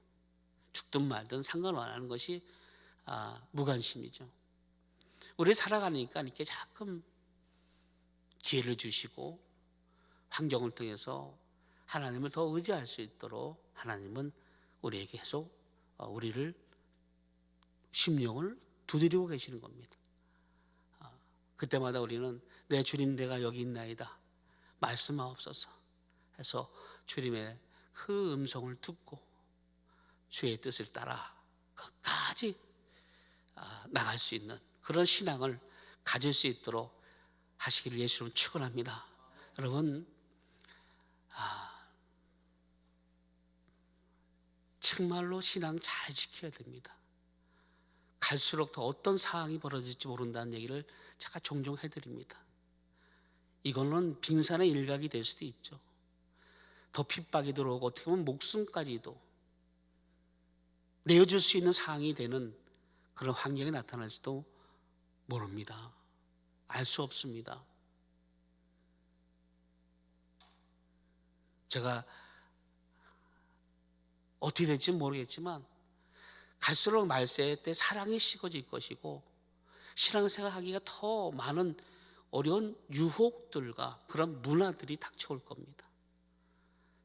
죽든 말든 상관 안 하는 것이 무관심이죠. 우리 살아가니까 이렇게 자꾸 기회를 주시고 환경을 통해서 하나님을 더 의지할 수 있도록 하나님은 우리에게 계속 우리를 심령을 두드리고 계시는 겁니다. 그때마다 우리는 내 주님 내가 여기 있나이다 말씀하옵소서 해서 주님의 그 음성을 듣고 주의 뜻을 따라 끝까지 나갈 수 있는 그런 신앙을 가질 수 있도록 하시기를 예수로 축원합니다. 여러분, 정말로 신앙 잘 지켜야 됩니다. 갈수록 더 어떤 상황이 벌어질지 모른다는 얘기를 제가 종종 해드립니다. 이거는 빙산의 일각이 될 수도 있죠. 더 핍박이 들어오고 어떻게 보면 목숨까지도 내어줄 수 있는 상황이 되는 그런 환경이 나타날지도 모릅니다. 알 수 없습니다. 제가 어떻게 될지 모르겠지만 갈수록 말세 때 사랑이 식어질 것이고 신앙생활하기가 더 많은 어려운 유혹들과 그런 문화들이 닥쳐올 겁니다.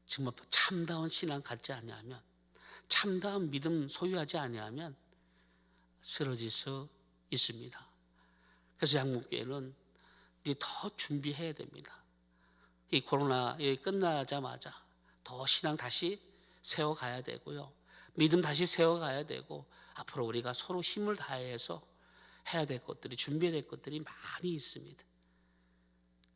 정말 참다운 신앙 갖지 아니하면, 참다운 믿음 소유하지 아니하면 쓰러질 수 있습니다. 그래서 양목교회는 더 준비해야 됩니다. 이 코로나 끝나자마자 더 신앙 다시 세워가야 되고요. 믿음 다시 세워가야 되고 앞으로 우리가 서로 힘을 다해서 해야 될 것들이, 준비해야 될 것들이 많이 있습니다.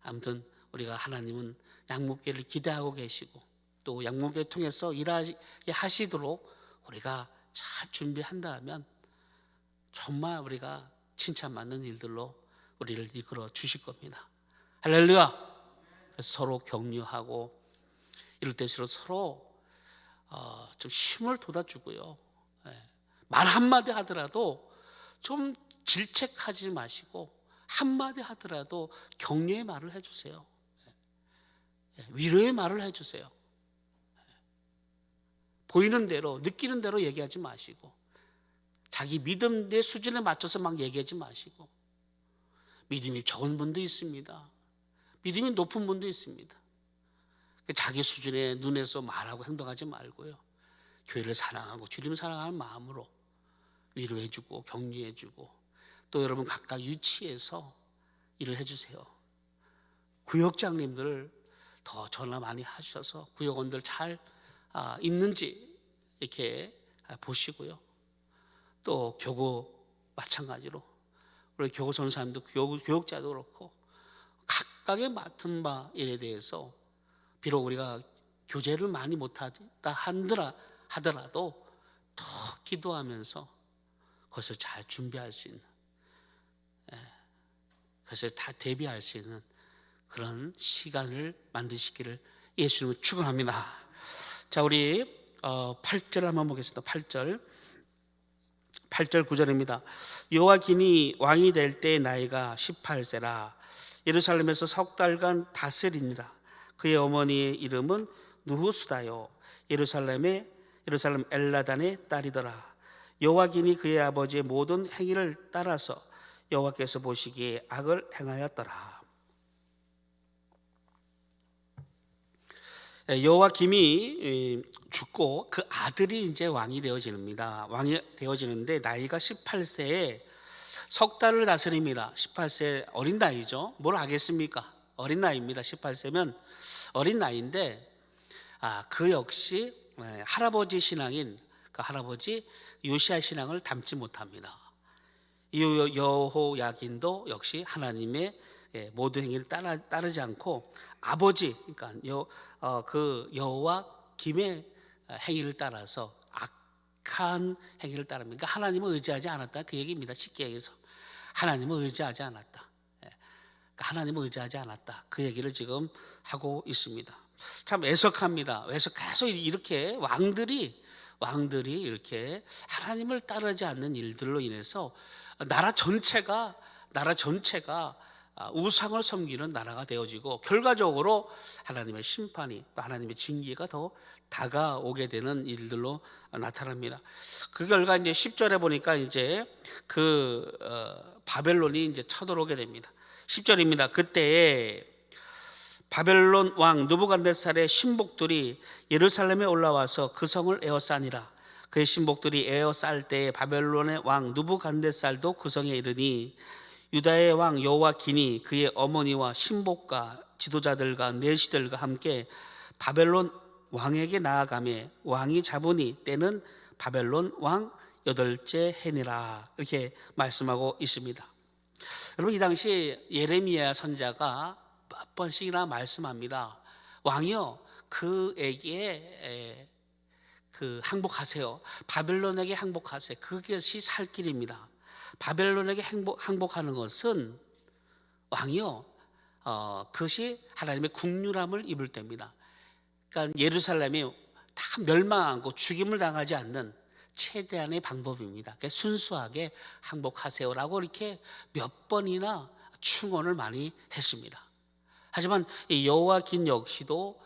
아무튼 우리가 하나님은 양목교회를 기대하고 계시고 또 양목교회 통해서 일하게 하시도록 우리가 잘 준비한다면 정말 우리가 칭찬받는 일들로 우리를 이끌어 주실 겁니다. 할렐루야. 그래서 서로 격려하고 이럴 때일수록 서로 좀 힘을 돋아주고요. 말 한마디 하더라도 좀 질책하지 마시고 한마디 하더라도 격려의 말을 해주세요. 위로의 말을 해주세요. 보이는 대로, 느끼는 대로 얘기하지 마시고 자기 믿음의 수준에 맞춰서 막 얘기하지 마시고, 믿음이 적은 분도 있습니다. 믿음이 높은 분도 있습니다. 자기 수준의 눈에서 말하고 행동하지 말고요. 교회를 사랑하고 주님을 사랑하는 마음으로 위로해주고 격려해주고, 또 여러분 각각 유치해서 일을 해주세요. 구역장님들 더 전화 많이 하셔서 구역원들 잘 있는지 이렇게 보시고요. 또 교구 마찬가지로 우리 교구 전사님도 교육자도 그렇고 각각의 맡은 바 일에 대해서 비록 우리가 교제를 많이 못하다 하더라도 더 기도하면서 그것을 잘 준비할 수 있는, 그것을 다 대비할 수 있는 그런 시간을 만드시기를 예수님을 축원합니다. 자, 우리 8절 한번 보겠습니다. 8절 9절입니다. 요아김이 왕이 될 때 나이가 18세라. 예루살렘에서 석 달간 다스리니라. 그의 어머니의 이름은 누후수다요. 예루살렘 엘라단의 딸이더라. 요아김이 그의 아버지의 모든 행위를 따라서 여호와께서 보시기에 악을 행하였더라. 요아김이 죽고 그 아들이 이제 왕이 되어집니다. 왕이 되어지는데 나이가 18세에 석 달을 다스립니다. 18세 어린 나이죠. 뭘 하겠습니까? 어린 나이입니다. 18세면 어린 나이인데 그 역시 할아버지 신앙인 그 할아버지 요시야 신앙을 닮지 못합니다. 여호야긴도 역시 하나님의 모든 행위를 따르지 않고 아버지, 그러니까 그 여호와 김의 행위를 따라서 악한 행위를 따릅니다. 그러니까 하나님을 의지하지 않았다 그 얘기입니다. 쉽게 얘기해서 하나님을 의지하지 않았다. 그러니까 하나님을 의지하지 않았다 그 얘기를 지금 하고 있습니다. 참 애석합니다. 계속 이렇게 왕들이 이렇게 하나님을 따르지 않는 일들로 인해서 나라 전체가 우상을 섬기는 나라가 되어지고 결과적으로 하나님의 심판이 또 하나님의 징계가 더 다가오게 되는 일들로 나타납니다. 그 결과 이제 10절에 보니까 이제 바벨론이 이제 쳐들어오게 됩니다. 10절입니다. 그때에 바벨론 왕 느부갓네살의 신복들이 예루살렘에 올라와서 그 성을 에워싸니라. 그의 신복들이 에워쌀 때에 바벨론의 왕 느부갓네살도 그 성에 이르니 유다의 왕 여호와긴이 그의 어머니와 신복과 지도자들과 내시들과 함께 바벨론 왕에게 나아가매 왕이 잡으니 때는 바벨론 왕 8째 해니라. 이렇게 말씀하고 있습니다. 여러분, 이 당시 예레미야 선지자가 몇 번씩이나 말씀합니다. 왕이요 그에게 항복하세요. 바벨론에게 항복하세요. 그것이 살 길입니다. 바벨론에게 항복하는 것은 왕이요 그것이 하나님의 국률함을 입을 때입니다. 그러니까 예루살렘이 다 멸망하고 죽임을 당하지 않는 최대한의 방법입니다. 그러니까 순수하게 항복하세요라고 이렇게 몇 번이나 충언을 많이 했습니다. 하지만 여호와긴 역시도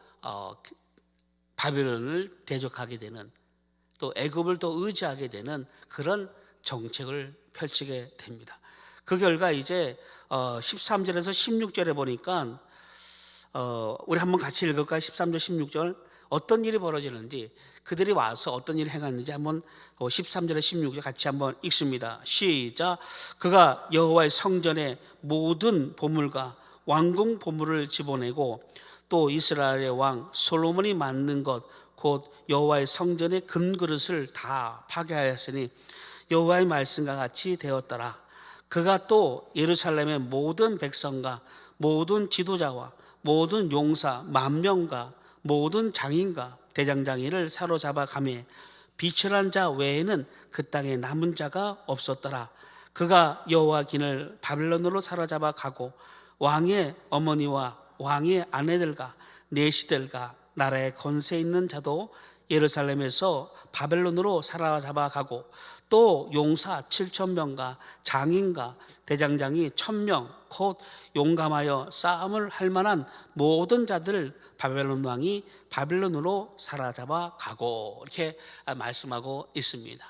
바벨론을 대적하게 되는 또 애굽을 또 의지하게 되는 그런 정책을 펼치게 됩니다. 그 결과 이제 13절에서 16절에 보니까 우리 한번 같이 읽을까요? 13절 16절 어떤 일이 벌어지는지 그들이 와서 어떤 일을 행했는지 한번 13절에 16절 같이 한번 읽습니다. 시작. 그가 여호와의 성전에 모든 보물과 왕궁 보물을 집어내고 또 이스라엘의 왕 솔로몬이 만든 것 곧 여호와의 성전의 금그릇을 다 파괴하였으니 여호와의 말씀과 같이 되었더라. 그가 또 예루살렘의 모든 백성과 모든 지도자와 모든 용사 만명과 모든 장인과 대장장이를 사로잡아 가매 비천한 자 외에는 그 땅에 남은 자가 없었더라. 그가 여호와긴을 바벨론으로 사로잡아 가고 왕의 어머니와 왕의 아내들과 내시들과 나라의 권세 있는 자도 예루살렘에서 바벨론으로 사로잡아 가고 또 용사 7,000명과 장인과 대장장이 1,000명 곧 용감하여 싸움을 할 만한 모든 자들을 바벨론 왕이 바벨론으로 사로잡아 가고 이렇게 말씀하고 있습니다.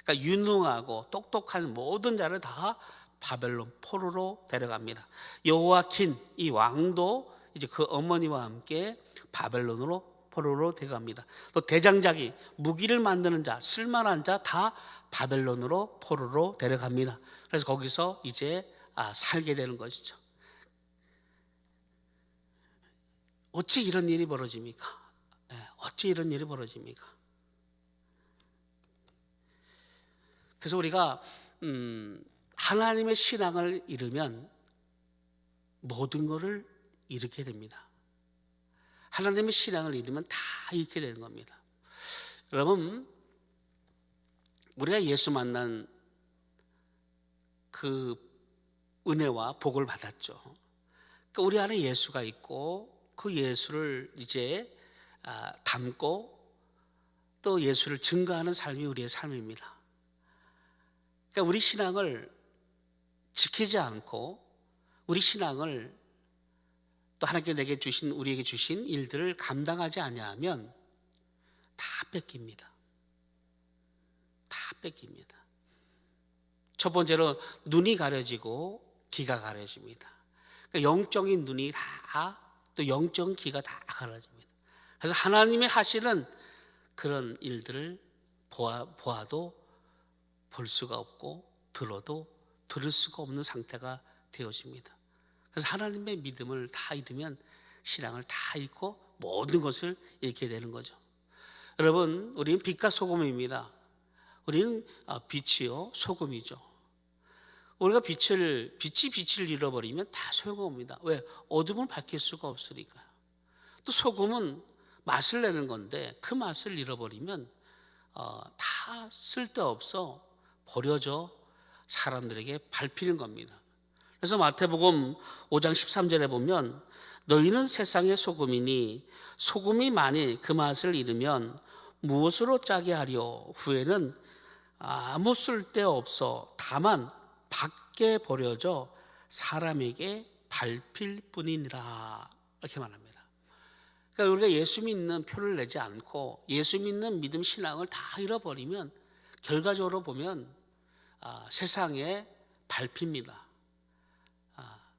그러니까 유능하고 똑똑한 모든 자를 다 바벨론 포로로 데려갑니다. 여호와킨 이 왕도 이제 그 어머니와 함께 바벨론으로 포로로 데려갑니다. 또 대장장이 무기를 만드는 자, 쓸만한 자 다 바벨론으로 포로로 데려갑니다. 그래서 거기서 이제 살게 되는 것이죠. 어찌 이런 일이 벌어집니까? 어찌 이런 일이 벌어집니까? 그래서 우리가 하나님의 신앙을 잃으면 모든 것을 잃게 됩니다. 하나님의 신앙을 잃으면 다 잃게 되는 겁니다. 여러분, 우리가 예수 만난 그 은혜와 복을 받았죠. 그러니까 우리 안에 예수가 있고 그 예수를 이제 담고 또 예수를 증거하는 삶이 우리의 삶입니다. 그러니까 우리 신앙을 지키지 않고 우리 신앙을 또 하나님께 우리에게 주신 일들을 감당하지 아니하면 다 뺏깁니다. 다 뺏깁니다. 첫 번째로 눈이 가려지고 귀가 가려집니다. 그러니까 영적인 눈이 다 또 영적인 귀가 다 가려집니다. 그래서 하나님이 하시는 그런 일들을 보아도 볼 수가 없고 들어도 들을 수가 없는 상태가 되어집니다. 그래서 하나님의 믿음을 다 잃으면 신앙을 다 잃고 모든 것을 잃게 되는 거죠. 여러분, 우리는 빛과 소금입니다. 우리는 빛이요 소금이죠. 우리가 빛이 빛을 잃어버리면 다 소용없습니다. 왜? 어둠을 밝힐 수가 없으니까요. 또 소금은 맛을 내는 건데 그 맛을 잃어버리면 다 쓸데없어 버려져 사람들에게 밟히는 겁니다. 그래서 마태복음 5장 13절에 보면 너희는 세상의 소금이니 소금이 만일 그 맛을 잃으면 무엇으로 짜게 하려 후에는 아무 쓸데없어 다만 밖에 버려져 사람에게 밟힐 뿐이니라 이렇게 말합니다. 그러니까 우리가 예수 믿는 표를 내지 않고 예수 믿는 믿음 신앙을 다 잃어버리면 결과적으로 보면 세상에 밟힙니다.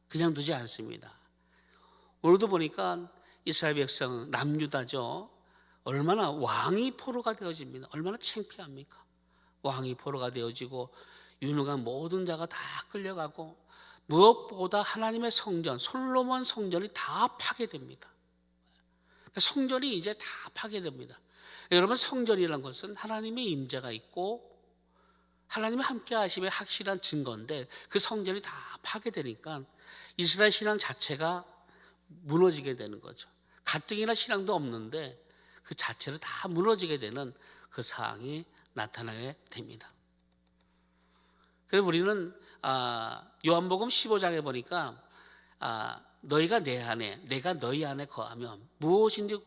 그냥 두지 않습니다. 오늘도 보니까 이스라엘 백성 남유다죠. 얼마나 왕이 포로가 되어집니다. 얼마나 창피합니까? 왕이 포로가 되어지고 유능한 모든 자가 다 끌려가고 무엇보다 하나님의 성전 솔로몬 성전이 다 파괴됩니다. 성전이 이제 다 파괴됩니다. 여러분, 성전이라는 것은 하나님의 임재가 있고 하나님의 함께 하심의 확실한 증거인데 그 성전이 다 파괴되니까 이스라엘 신앙 자체가 무너지게 되는 거죠. 가뜩이나 신앙도 없는데 그 자체를 다 무너지게 되는 그 상황이 나타나게 됩니다. 그래서 우리는 요한복음 15장에 보니까 너희가 내 안에 내가 너희 안에 거하면 무엇인지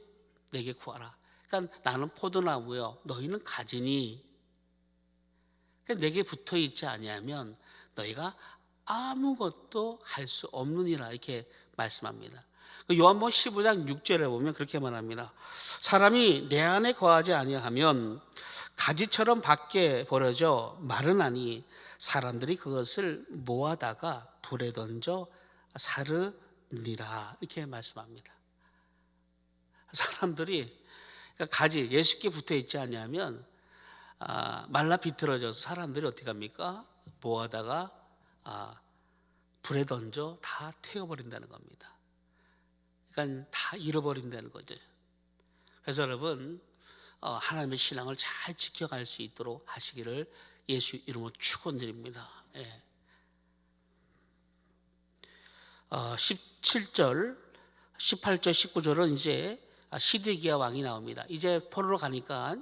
내게 구하라. 그러니까 나는 포도나무요 너희는 가지니 그러니까 내게 붙어 있지 아니하면 너희가 아무것도 할 수 없느니라 이렇게 말씀합니다. 요한복음 15장 6절에 보면 그렇게 말합니다. 사람이 내 안에 거하지 아니하면 가지처럼 밖에 버려져 마르나니 사람들이 그것을 모아다가 불에 던져 사르니라 이렇게 말씀합니다. 사람들이 가지 예수께 붙어 있지 아니하면 말라 비틀어져서 사람들이 어떻게 합니까? 모아다가 불에 던져 다 태워버린다는 겁니다. 그러니까 다 잃어버린다는 거죠. 그래서 여러분 하나님의 신앙을 잘 지켜갈 수 있도록 하시기를 예수 이름으로 축원드립니다. 17절, 18절, 19절은 이제 시드기야 왕이 나옵니다. 이제 포로로 가니까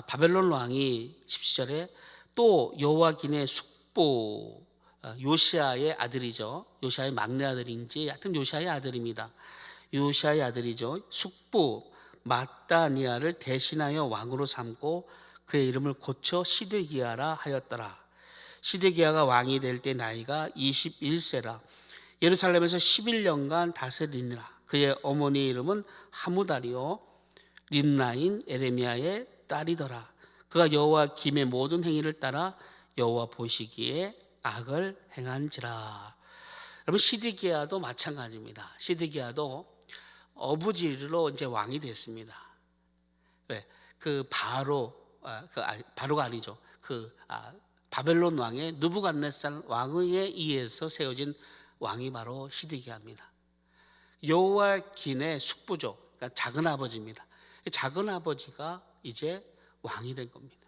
바벨론 왕이 17절에 또 여호와긴의 숙부 요시아의 아들이죠. 요시아의 막내 아들인지 하여튼 요시아의 아들입니다. 요시아의 아들이죠. 숙부 마따니아를 대신하여 왕으로 삼고 그의 이름을 고쳐 시드기야라 하였더라. 시드기야가 왕이 될 때 나이가 21세라. 예루살렘에서 11년간 다스리니라. 그의 어머니 이름은 하무다리요 림나인 에레미야의 딸이더라. 그가 여호와 김의 모든 행위를 따라 여호와 보시기에 악을 행한지라. 여러분 시드기야도 마찬가지입니다. 시드기야도 어부지리로 이제 왕이 됐습니다. 왜? 그 바로가 아니죠. 바벨론 왕의 느부갓네살 왕에 의해서 세워진 왕이 바로 시드기야입니다. 여호와긴의 숙부죠. 그러니까 작은 아버지입니다. 작은 아버지가 이제 왕이 된 겁니다.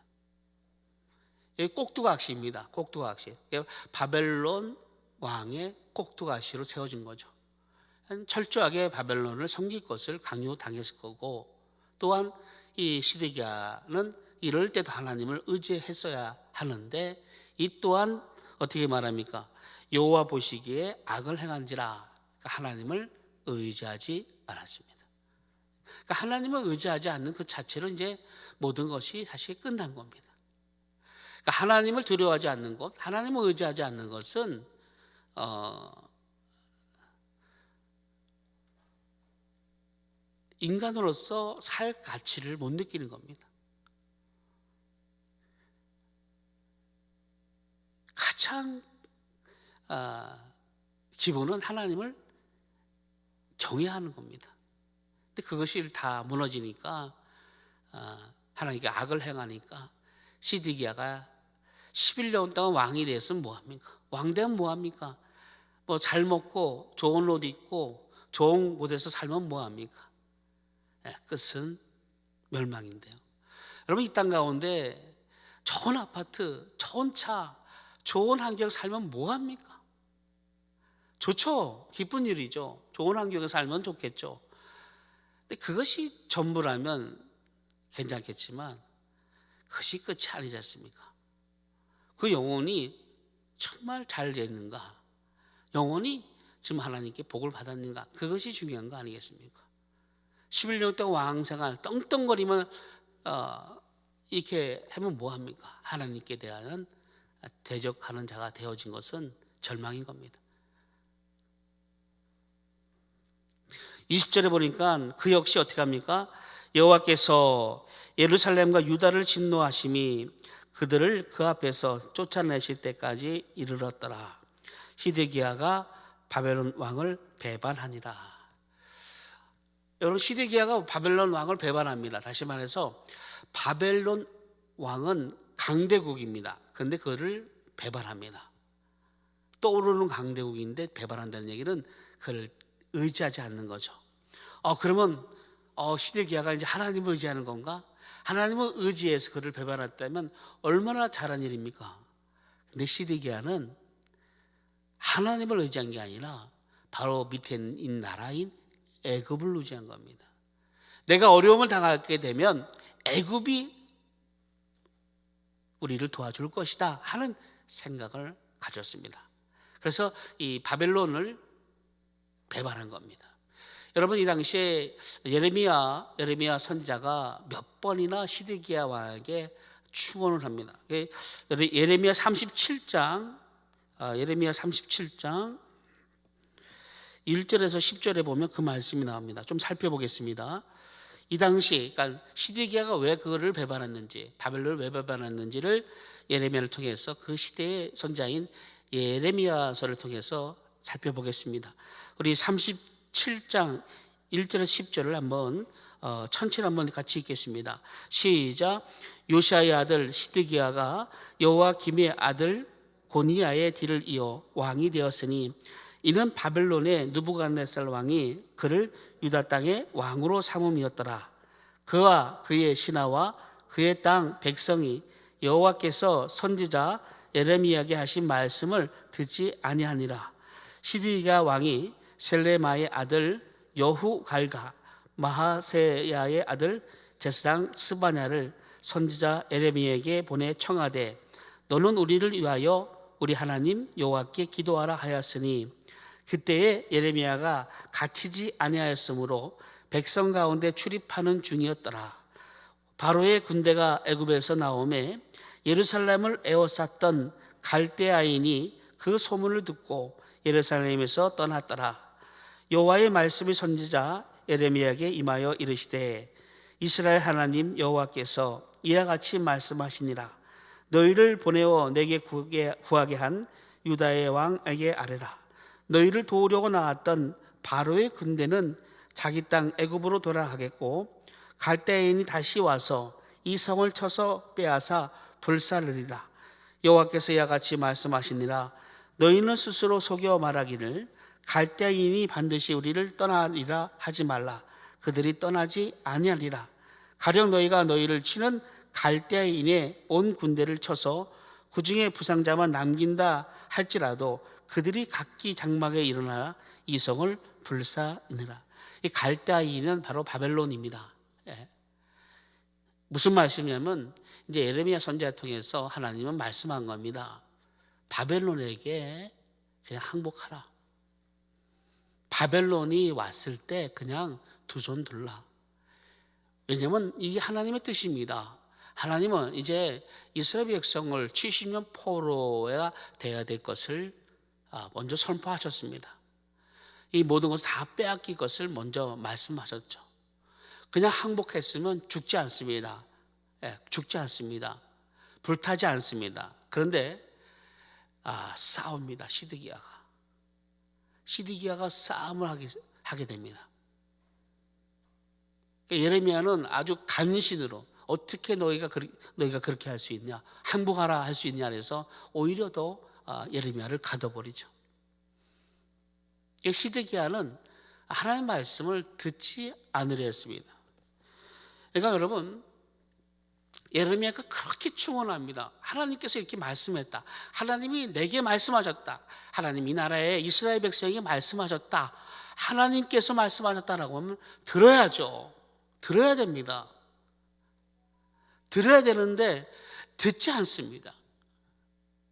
여기 꼭두각시입니다. 꼭두각시. 바벨론 왕의 꼭두각시로 세워진 거죠. 철저하게 바벨론을 섬길 것을 강요당했을 거고, 또한 이 시드기야는 이럴 때도 하나님을 의지했어야 하는데, 이 또한 어떻게 말합니까? 여호와 보시기에 악을 행한지라, 그러니까 하나님을 의지하지 않았습니다. 그러니까 하나님을 의지하지 않는 그 자체로 이제 모든 것이 사실 끝난 겁니다. 그러니까 하나님을 두려워하지 않는 것, 하나님을 의지하지 않는 것은 인간으로서 살 가치를 못 느끼는 겁니다. 가장 기본은 하나님을 경외하는 겁니다. 근데 그것이 다 무너지니까, 하나님께 악을 행하니까 시드기야가 11년 동안 왕이 되었으면 뭐합니까? 왕 되면 뭐합니까? 뭐 잘 먹고 좋은 옷 입고 좋은 곳에서 살면 뭐합니까? 끝은 멸망인데요. 여러분, 이 땅 가운데 좋은 아파트, 좋은 차, 좋은 환경 살면 뭐합니까? 좋죠. 기쁜 일이죠. 좋은 환경에 살면 좋겠죠. 근데 그것이 전부라면 괜찮겠지만 그것이 끝이 아니지 않습니까? 그 영혼이 정말 잘 됐는가? 영혼이 지금 하나님께 복을 받았는가? 그것이 중요한 거 아니겠습니까? 11년 동안 왕생활 떵떵거리면 이렇게 하면 뭐합니까? 하나님께 대한 대적하는 자가 되어진 것은 절망인 겁니다. 20절에 보니까 그 역시 어떻게 합니까? 여호와께서 예루살렘과 유다를 진노하심이 그들을 그 앞에서 쫓아내실 때까지 이르렀더라. 시드기야가 바벨론 왕을 배반하니라. 여러분, 시드기야가 바벨론 왕을 배반합니다. 다시 말해서 바벨론 왕은 강대국입니다. 그런데 그를 배반합니다. 떠오르는 강대국인데 배반한다는 얘기는 그를 의지하지 않는 거죠. 그러면 시드기야가 이제 하나님을 의지하는 건가? 하나님을 의지해서 그를 배반했다면 얼마나 잘한 일입니까? 근데 시드기야는 하나님을 의지한 게 아니라 바로 밑에 있는 나라인 애굽을 의지한 겁니다. 내가 어려움을 당하게 되면 애굽이 우리를 도와줄 것이다 하는 생각을 가졌습니다. 그래서 이 바벨론을 배반한 겁니다. 여러분, 이 당시에 예레미야 선지자가 몇 번이나 시드기야 왕에게 축원을 합니다. 예레미야 37장 1절에서 10절에 보면 그 말씀이 나옵니다. 좀 살펴보겠습니다. 이 당시, 그러니까 시드기야가 왜 그거를 배반했는지, 바벨론을 왜 배반했는지를 예레미야를 통해서 그 시대의 선자인 예레미야서를 통해서 살펴보겠습니다. 우리 37장 1절에서 10절을 한번 천천히 한번 같이 읽겠습니다. 시작. 요시아의 아들 시드기야가 여호와김의 아들 고니야의 뒤를 이어 왕이 되었으니 이는 바벨론의 느부갓네살 왕이 그를 유다 땅의 왕으로 삼음이었더라. 그와 그의 신하와 그의 땅 백성이 여호와께서 선지자 예레미야에게 하신 말씀을 듣지 아니하니라. 시드기야 왕이 셀레마의 아들 여후갈과 마하세야의 아들 제사장 스바냐를 선지자 예레미야에게 보내 청하되 너는 우리를 위하여 우리 하나님 여호와께 기도하라 하였으니 그때에 예레미야가 갇히지 아니하였으므로 백성 가운데 출입하는 중이었더라. 바로의 군대가 애굽에서 나오매 예루살렘을 에워쌌던 갈대아인이 그 소문을 듣고 예루살렘에서 떠났더라. 여호와의 말씀이 선지자 예레미야에게 임하여 이르시되 이스라엘 하나님 여호와께서 이와 같이 말씀하시니라. 너희를 보내어 내게 구하게 한 유다의 왕에게 아뢰라. 너희를 도우려고 나왔던 바로의 군대는 자기 땅 애굽으로 돌아가겠고 갈대인이 다시 와서 이 성을 쳐서 빼앗아 불살르리라. 여호와께서 이와 같이 말씀하시니라. 너희는 스스로 속여 말하기를 갈대인이 반드시 우리를 떠나리라 하지 말라. 그들이 떠나지 아니하리라. 가령 너희가 너희를 치는 갈대아인의 온 군대를 쳐서 그 중에 부상자만 남긴다 할지라도 그들이 각기 장막에 일어나 이 성을 불사르니라. 이 갈대아인은 바로 바벨론입니다. 예. 무슨 말씀이냐면 이제 예레미야 선지자를 통해서 하나님은 말씀한 겁니다. 바벨론에게 그냥 항복하라. 바벨론이 왔을 때 그냥 두 손 들라. 왜냐하면 이게 하나님의 뜻입니다. 하나님은 이제 이스라엘 백성을 70년 포로가 되어야 될 것을 먼저 선포하셨습니다. 이 모든 것을 다 빼앗길 것을 먼저 말씀하셨죠. 그냥 항복했으면 죽지 않습니다. 죽지 않습니다. 불타지 않습니다. 그런데 싸웁니다. 시드기야가 싸움을 하게 됩니다. 예레미야는 아주 간신으로 어떻게 너희가 그렇게 할 수 있냐, 항복하라 할 수 있냐 해서 오히려 더 예레미야를 가둬버리죠. 시드기야는 하나님의 말씀을 듣지 않으려 했습니다. 그러니까 여러분, 예레미야가 그렇게 충원합니다. 하나님께서 이렇게 말씀했다. 하나님이 내게 말씀하셨다. 하나님 이 나라의 이스라엘 백성에게 말씀하셨다. 하나님께서 말씀하셨다라고 하면 들어야죠. 들어야 됩니다. 들어야 되는데 듣지 않습니다.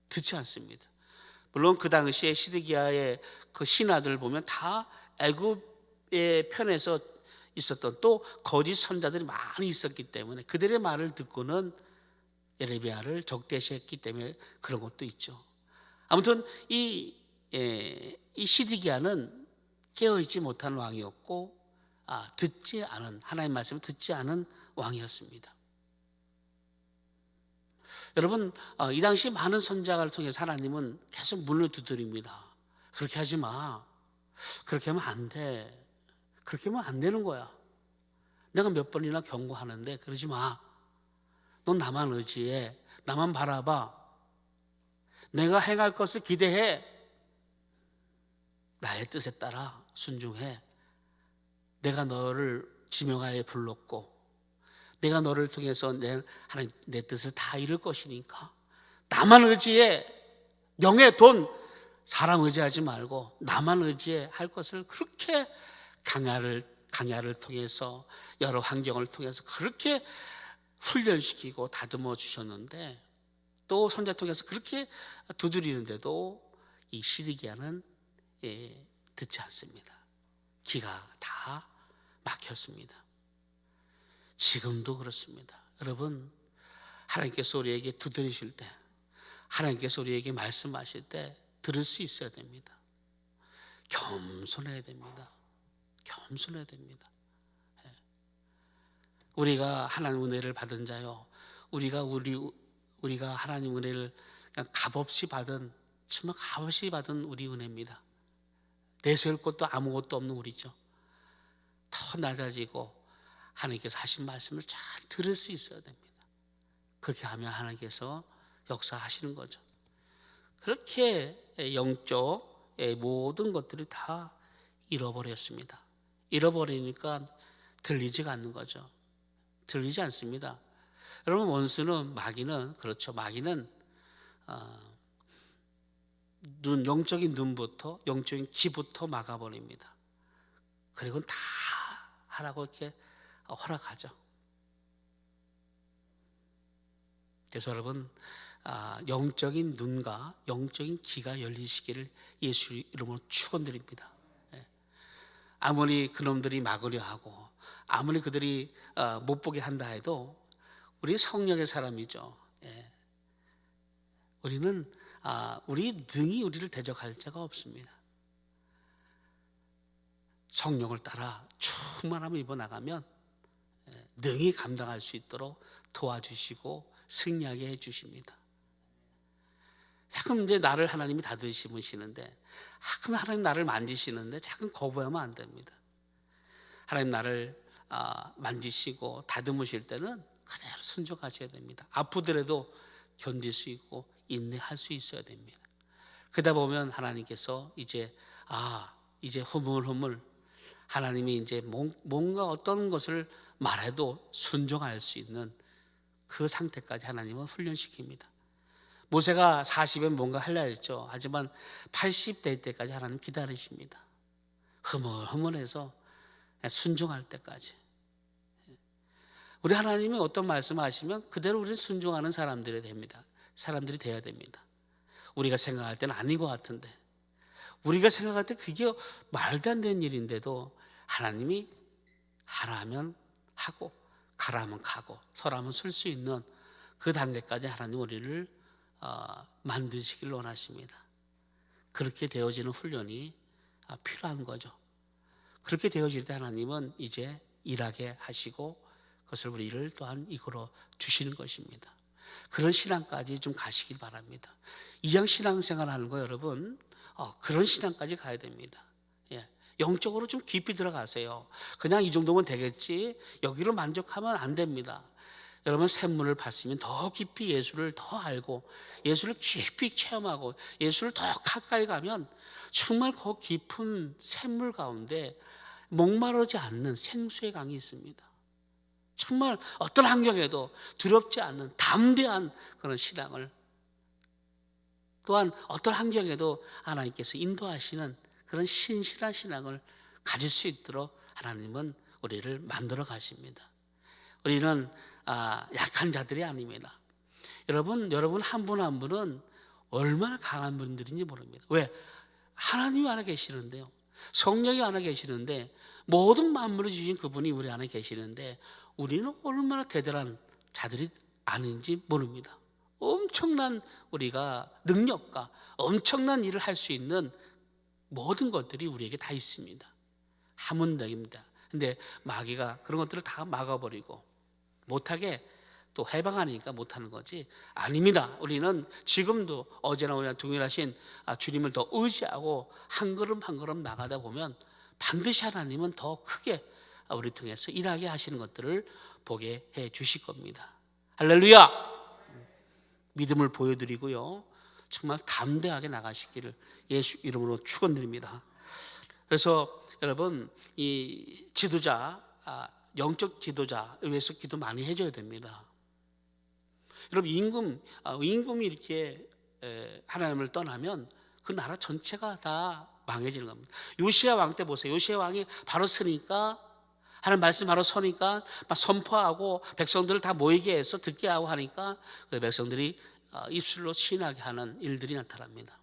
듣지 않습니다. 물론 그 당시에 시드기야의 그 신하들 보면 다 애굽의 편에서 있었던 또 거짓 선자들이 많이 있었기 때문에 그들의 말을 듣고는 예레미야를 적대시했기 때문에 그런 것도 있죠. 아무튼 이 시드기야는 깨어있지 못한 왕이었고 듣지 않은 하나님의 말씀을 듣지 않은 왕이었습니다. 여러분, 이 당시 많은 선지자를 통해서 하나님은 계속 문을 두드립니다. 그렇게 하지 마. 그렇게 하면 안 돼. 그렇게 하면 안 되는 거야. 내가 몇 번이나 경고하는데 그러지 마. 넌 나만 의지해. 나만 바라봐. 내가 행할 것을 기대해. 나의 뜻에 따라 순종해. 내가 너를 지명하에 불렀고 내가 너를 통해서 하나님 내 뜻을 다 이룰 것이니까 나만 의지해. 명예, 돈, 사람 의지하지 말고 나만 의지해 할 것을 그렇게 강야를 통해서 여러 환경을 통해서 그렇게 훈련시키고 다듬어 주셨는데 또 선자 통해서 그렇게 두드리는데도 이 시드기야는 듣지 않습니다. 기가 다 막혔습니다. 지금도 그렇습니다. 여러분, 하나님께서 우리에게 두드리실 때, 하나님께서 우리에게 말씀하실 때 들을 수 있어야 됩니다. 겸손해야 됩니다. 겸손해야 됩니다. 우리가 하나님 은혜를 받은 자요, 우리가 하나님 은혜를 그냥 값없이 받은, 정말 값없이 받은 우리 은혜입니다. 내세울 것도 아무것도 없는 우리죠. 더 낮아지고 하나님께서 하신 말씀을 잘 들을 수 있어야 됩니다. 그렇게 하면 하나님께서 역사하시는 거죠. 그렇게 영적 모든 것들이 다 잃어버렸습니다. 잃어버리니까 들리지가 않는 거죠. 들리지 않습니다. 여러분, 원수는, 마귀는 그렇죠. 마귀는 영적인 눈부터, 영적인 귀부터 막아버립니다. 그리고 다 하라고 이렇게 허락하죠. 그래서 여러분, 영적인 눈과 영적인 귀가 열리시기를 예수 이름으로 축원드립니다. 아무리 그놈들이 막으려 하고 아무리 그들이 못 보게 한다 해도 우리 성령의 사람이죠. 우리는 우리 능히 우리를 대적할 자가 없습니다. 성령을 따라 충만함을 입어 나가면 능히 감당할 수 있도록 도와주시고 승리하게 해주십니다. 자꾸 이제 나를 하나님이 다듬으시는데, 가끔 하나님 나를 만지시는데 자꾸 거부하면 안 됩니다. 하나님 나를 만지시고 다듬으실 때는 그대로 순종하셔야 됩니다. 아프더라도 견딜 수 있고 인내할 수 있어야 됩니다. 그러다 보면 하나님께서 이제 흐물흐물 하나님이 이제 뭔가 어떤 것을 말해도 순종할 수 있는 그 상태까지 하나님은 훈련시킵니다. 모세가 40에 뭔가 하려 했죠. 하지만 80대 때까지 하나님 기다리십니다. 흐물흐물해서 순종할 때까지. 우리 하나님이 어떤 말씀하시면 그대로 우리는 순종하는 사람들이 됩니다. 사람들이 돼야 됩니다. 우리가 생각할 때는 아닌 것 같은데, 우리가 생각할 때 그게 말도 안 되는 일인데도 하나님이 하라면 하고 가라면 가고 서라면 설 수 있는 그 단계까지 하나님 우리를 만드시길 원하십니다. 그렇게 되어지는 훈련이 필요한 거죠. 그렇게 되어질 때 하나님은 이제 일하게 하시고 그것을 우리를 또한 이끌어 주시는 것입니다. 그런 신앙까지 좀 가시길 바랍니다. 이양 신앙생활 하는 거 여러분, 그런 신앙까지 가야 됩니다. 예. 영적으로 좀 깊이 들어가세요. 그냥 이 정도면 되겠지, 여기로 만족하면 안 됩니다. 여러분, 샘물을 봤으면 더 깊이 예수를 더 알고 예수를 깊이 체험하고 예수를 더 가까이 가면 정말 그 깊은 샘물 가운데 목마르지 않는 생수의 강이 있습니다. 정말 어떤 환경에도 두렵지 않는 담대한 그런 신앙을, 또한 어떤 환경에도 하나님께서 인도하시는 그런 신실한 신앙을 가질 수 있도록 하나님은 우리를 만들어 가십니다. 우리는 약한 자들이 아닙니다. 여러분 한 분 한 분은 얼마나 강한 분들인지 모릅니다. 왜? 하나님이 안에 계시는데요, 성령이 안에 계시는데, 모든 만물을 주신 그분이 우리 안에 계시는데 우리는 얼마나 대단한 자들이 아닌지 모릅니다. 엄청난 우리가 능력과 엄청난 일을 할 수 있는 모든 것들이 우리에게 다 있습니다. 하문덕입니다. 근데 마귀가 그런 것들을 다 막아버리고 못하게 또 해방하니까 못하는 거지, 아닙니다. 우리는 지금도 어제나 오늘 동일하신 주님을 더 의지하고 한 걸음 한 걸음 나가다 보면 반드시 하나님은 더 크게 우리 통해서 일하게 하시는 것들을 보게 해 주실 겁니다. 할렐루야. 믿음을 보여드리고요, 정말 담대하게 나가시기를 예수 이름으로 축원드립니다. 그래서 여러분, 이 지도자, 영적 지도자 위해서 기도 많이 해줘야 됩니다. 여러분, 임금이 이렇게 하나님을 떠나면 그 나라 전체가 다 망해지는 겁니다. 요시야 왕 때 보세요. 요시야 왕이 바로 서니까, 하나님 말씀 바로 서니까 막 선포하고 백성들을 다 모이게 해서 듣게 하고 하니까 그 백성들이 입술로 신하게 하는 일들이 나타납니다.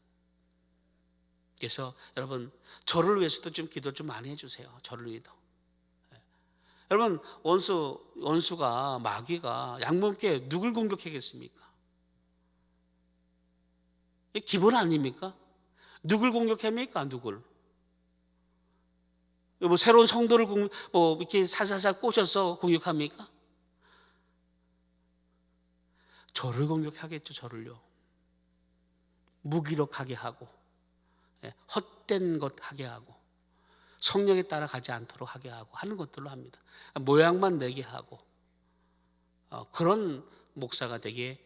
그래서 여러분, 저를 위해서도 좀 기도 좀 많이 해주세요. 저를 위해도. 여러분, 원수가, 마귀가 양몸께 누굴 공격하겠습니까? 기본 아닙니까? 누굴 공격합니까? 누굴? 뭐 새로운 성도를 이렇게 살살살 꼬셔서 공격합니까? 저를 공격하겠죠. 저를요. 무기력하게 하고, 헛된 것 하게 하고, 성령에 따라 가지 않도록 하게 하고 하는 것들로 합니다. 모양만 내게 하고, 그런 목사가 되게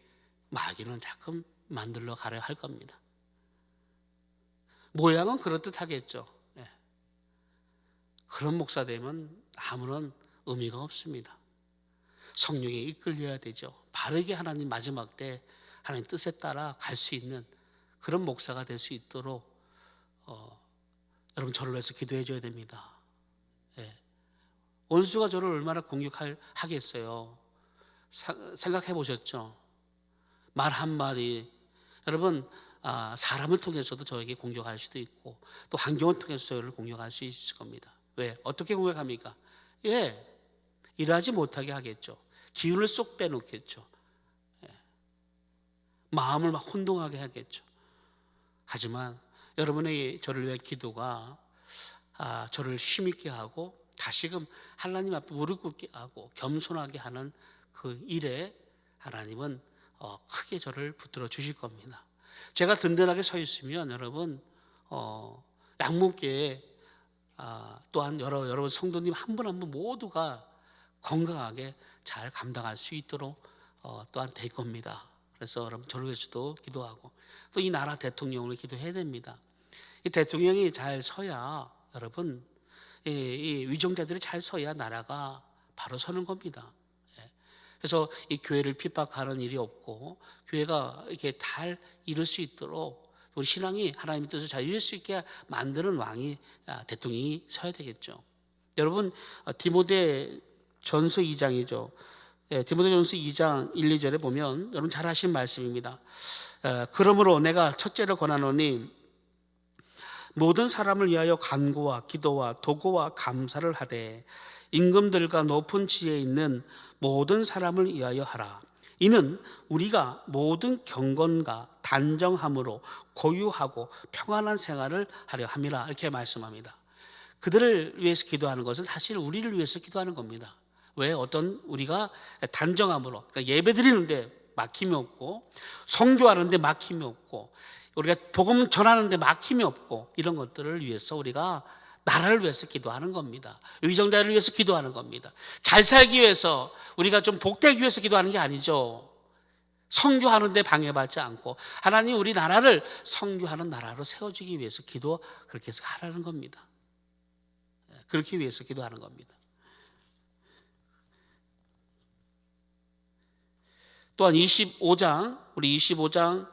마귀는 자꾸 만들러 가려 할 겁니다. 모양은 그럴듯하겠죠. 그런 목사 되면 아무런 의미가 없습니다. 성령에 이끌려야 되죠. 바르게 하나님 마지막 때 하나님 뜻에 따라 갈 수 있는 그런 목사가 될 수 있도록 여러분, 저를 위해서 기도해 줘야 됩니다. 원수가 저를 얼마나 공격하겠어요. 생각해 보셨죠? 말 한마디, 여러분, 사람을 통해서도 저에게 공격할 수도 있고 또 환경을 통해서 저를 공격할 수 있을 겁니다. 왜? 어떻게 공격합니까? 일하지 못하게 하겠죠. 기운을 쏙 빼놓겠죠. 마음을 막 혼동하게 하겠죠. 하지만 여러분의 저를 위한 기도가 저를 힘있게 하고 다시금 하나님 앞에 무릎 꿇게 하고 겸손하게 하는 그 일에 하나님은 크게 저를 붙들어 주실 겁니다. 제가 든든하게 서 있으면 여러분, 양목교회 또한 여러분 성도님 한 분 한 분 모두가 건강하게 잘 감당할 수 있도록 또한 될 겁니다. 그래서 여러분, 저를 위해서도 기도하고 또 이 나라 대통령을 기도해야 됩니다. 이 대통령이 잘 서야, 여러분, 이 위정자들이 잘 서야 나라가 바로 서는 겁니다. 예. 그래서 이 교회를 핍박하는 일이 없고 교회가 이렇게 잘 이룰 수 있도록 우리 신앙이 하나님의 뜻을 잘 이룰 수 있게 만드는 왕이 대통령이 서야 되겠죠. 여러분 디모데 전서 2장이죠. 예, 디모데 전서 2장 1, 2절에 보면 여러분 잘 아시는 말씀입니다. 그러므로 내가 첫째로 권하노니 모든 사람을 위하여 간구와 기도와 도구와 감사를 하되 임금들과 높은 지혜에 있는 모든 사람을 위하여 하라. 이는 우리가 모든 경건과 단정함으로 고유하고 평안한 생활을 하려 함이라. 이렇게 말씀합니다. 그들을 위해서 기도하는 것은 사실 우리를 위해서 기도하는 겁니다. 왜? 어떤 우리가 단정함으로, 그러니까 예배 드리는데 막힘이 없고, 성교하는데 막힘이 없고, 우리가 복음 전하는데 막힘이 없고, 이런 것들을 위해서 우리가 나라를 위해서 기도하는 겁니다. 의정자를 위해서 기도하는 겁니다. 잘 살기 위해서, 우리가 좀 복되기 위해서 기도하는 게 아니죠. 성교하는데 방해받지 않고 하나님 우리 나라를 성교하는 나라로 세워주기 위해서 기도 그렇게 해서 하라는 겁니다. 그렇게 위해서 기도하는 겁니다. 또한 25장, 우리 25장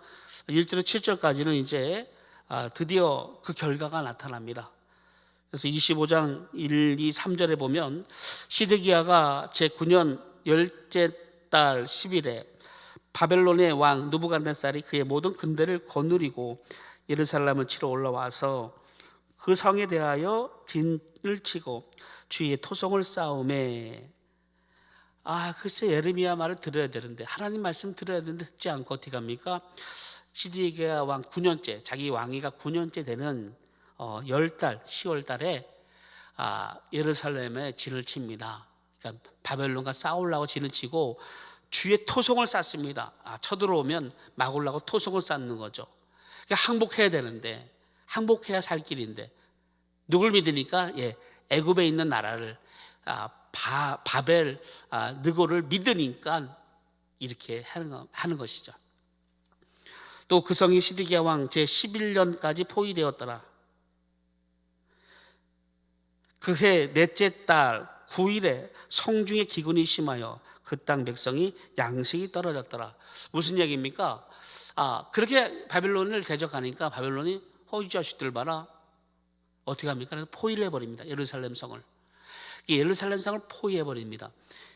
1절에서 7절까지는 이제 드디어 그 결과가 나타납니다. 그래서 25장 1, 2, 3절에 보면 시드기야가 제9년 10째 달 10일에 바벨론의 왕 느부갓네살이 그의 모든 군대를 거느리고 예루살렘을 치러 올라와서 그 성에 대하여 진을 치고 주위에 토성을 쌓음에 글쎄 예레미야 말을 들어야 되는데 하나님 말씀 들어야 되는데 듣지 않고 어떻게 합니까? 시드기야 왕 9년째 자기 왕위가 9년째 되는 10달 10월 달에 예루살렘에 진을 칩니다. 그러니까 바벨론과 싸우려고 진을 치고 주위에 토성을 쌓습니다. 쳐들어오면 막으려고 토성을 쌓는 거죠. 그러니까 항복해야 되는데 항복해야 살 길인데 누굴 믿으니까 애굽에 있는 나라를 바벨 느고를 믿으니까 이렇게 하는 것이죠. 또 그 성이 시드기야 왕 제11년까지 포위되었더라. 그해 넷째 달 9일에 성중에 기근이 심하여 그 땅 백성이 양식이 떨어졌더라. 무슨 얘기입니까? 그렇게 바벨론을 대적하니까 바벨론이 이 자식들 봐라. 어떻게 합니까? 그래서 포위를 해버립니다. 예루살렘 성을. 예루살렘 성을 포위해버립니다.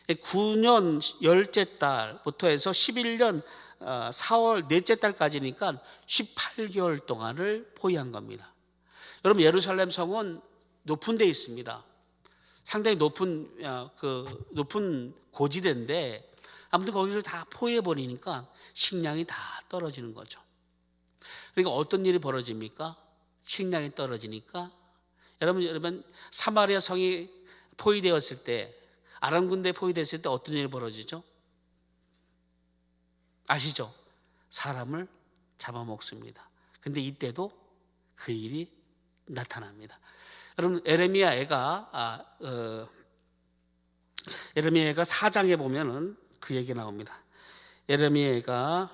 9년 10째 달부터 해서 11년 4월 넷째 달까지니까 18개월 동안을 포위한 겁니다. 여러분 예루살렘 성은 높은 데 있습니다. 상당히 높은 고지대인데 아무튼 거기를 다 포위해버리니까 식량이 다 떨어지는 거죠. 그러니까 어떤 일이 벌어집니까? 식량이 떨어지니까 여러분 사마리아 성이 포위되었을 때 아람 군대 포위됐을 때 어떤 일이 벌어지죠? 아시죠? 사람을 잡아먹습니다. 근데 이때도 그 일이 나타납니다. 여러분 에레미야가 4장에 보면은 그 얘기 나옵니다. 에레미야가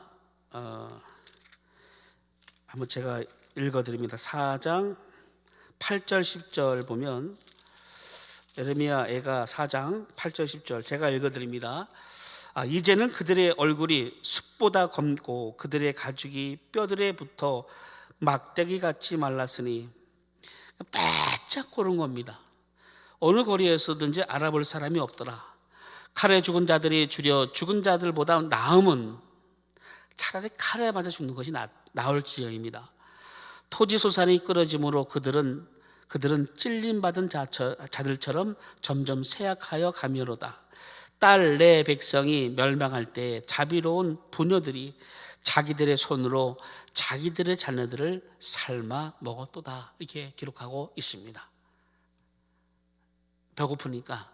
한번 제가 읽어드립니다. 4장 8절 10절 보면 에레미야 애가 4장 8절 10절 제가 읽어드립니다. 이제는 그들의 얼굴이 숯보다 검고 그들의 가죽이 뼈들에 붙어 막대기 같이 말랐으니 바짝 고른 겁니다. 어느 거리에서든지 알아볼 사람이 없더라. 칼에 죽은 자들이 주려 죽은 자들보다 나음은 차라리 칼에 맞아 죽는 것이 나을지경입니다. 토지 소산이 끊어짐으로 그들은 찔림받은 자들처럼 점점 쇠약하여 가면로다. 딸 내 백성이 멸망할 때 자비로운 부녀들이 자기들의 손으로 자기들의 자녀들을 삶아 먹었도다. 이렇게 기록하고 있습니다. 배고프니까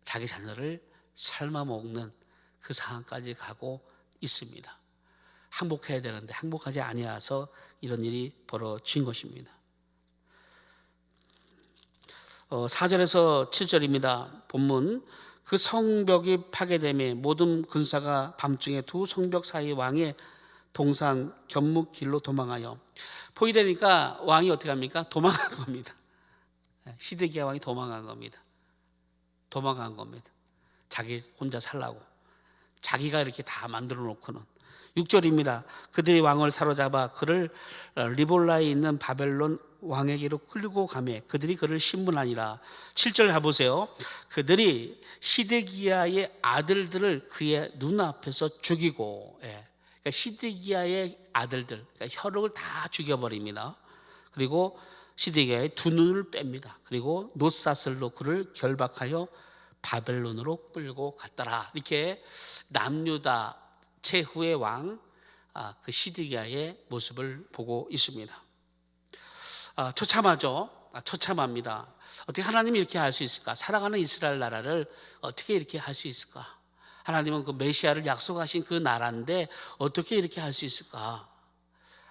자기 자녀를 삶아 먹는 그 상황까지 가고 있습니다. 항복해야 되는데 항복하지 아니하서 이런 일이 벌어진 것입니다. 4절에서 7절입니다. 본문 그 성벽이 파괴됨에 모든 군사가 밤중에 두 성벽 사이 왕의 동산 견묵길로 도망하여 포위되니까 왕이 어떻게 합니까? 도망간 겁니다. 시드기야 왕이 도망간 겁니다. 도망간 겁니다. 자기 혼자 살라고. 자기가 이렇게 다 만들어 놓고는. 6절입니다. 그들이 왕을 사로잡아 그를 리볼라에 있는 바벨론 왕에게로 끌고 가매 그들이 그를 신문하니라. 7절 가보세요. 그들이 시드기야의 아들들을 그의 눈앞에서 죽이고, 그러니까 시드기야의 아들들, 그러니까 혈육을 다 죽여버립니다. 그리고 시드기야의 두 눈을 뺍니다. 그리고 놋사슬로 그를 결박하여 바벨론으로 끌고 갔더라. 이렇게 남유다 최후의 왕 그 시드기야의 모습을 보고 있습니다. 처참하죠. 처참합니다. 어떻게 하나님이 이렇게 할 수 있을까? 살아가는 이스라엘 나라를 어떻게 이렇게 할 수 있을까? 하나님은 그 메시아를 약속하신 그 나라인데 어떻게 이렇게 할 수 있을까?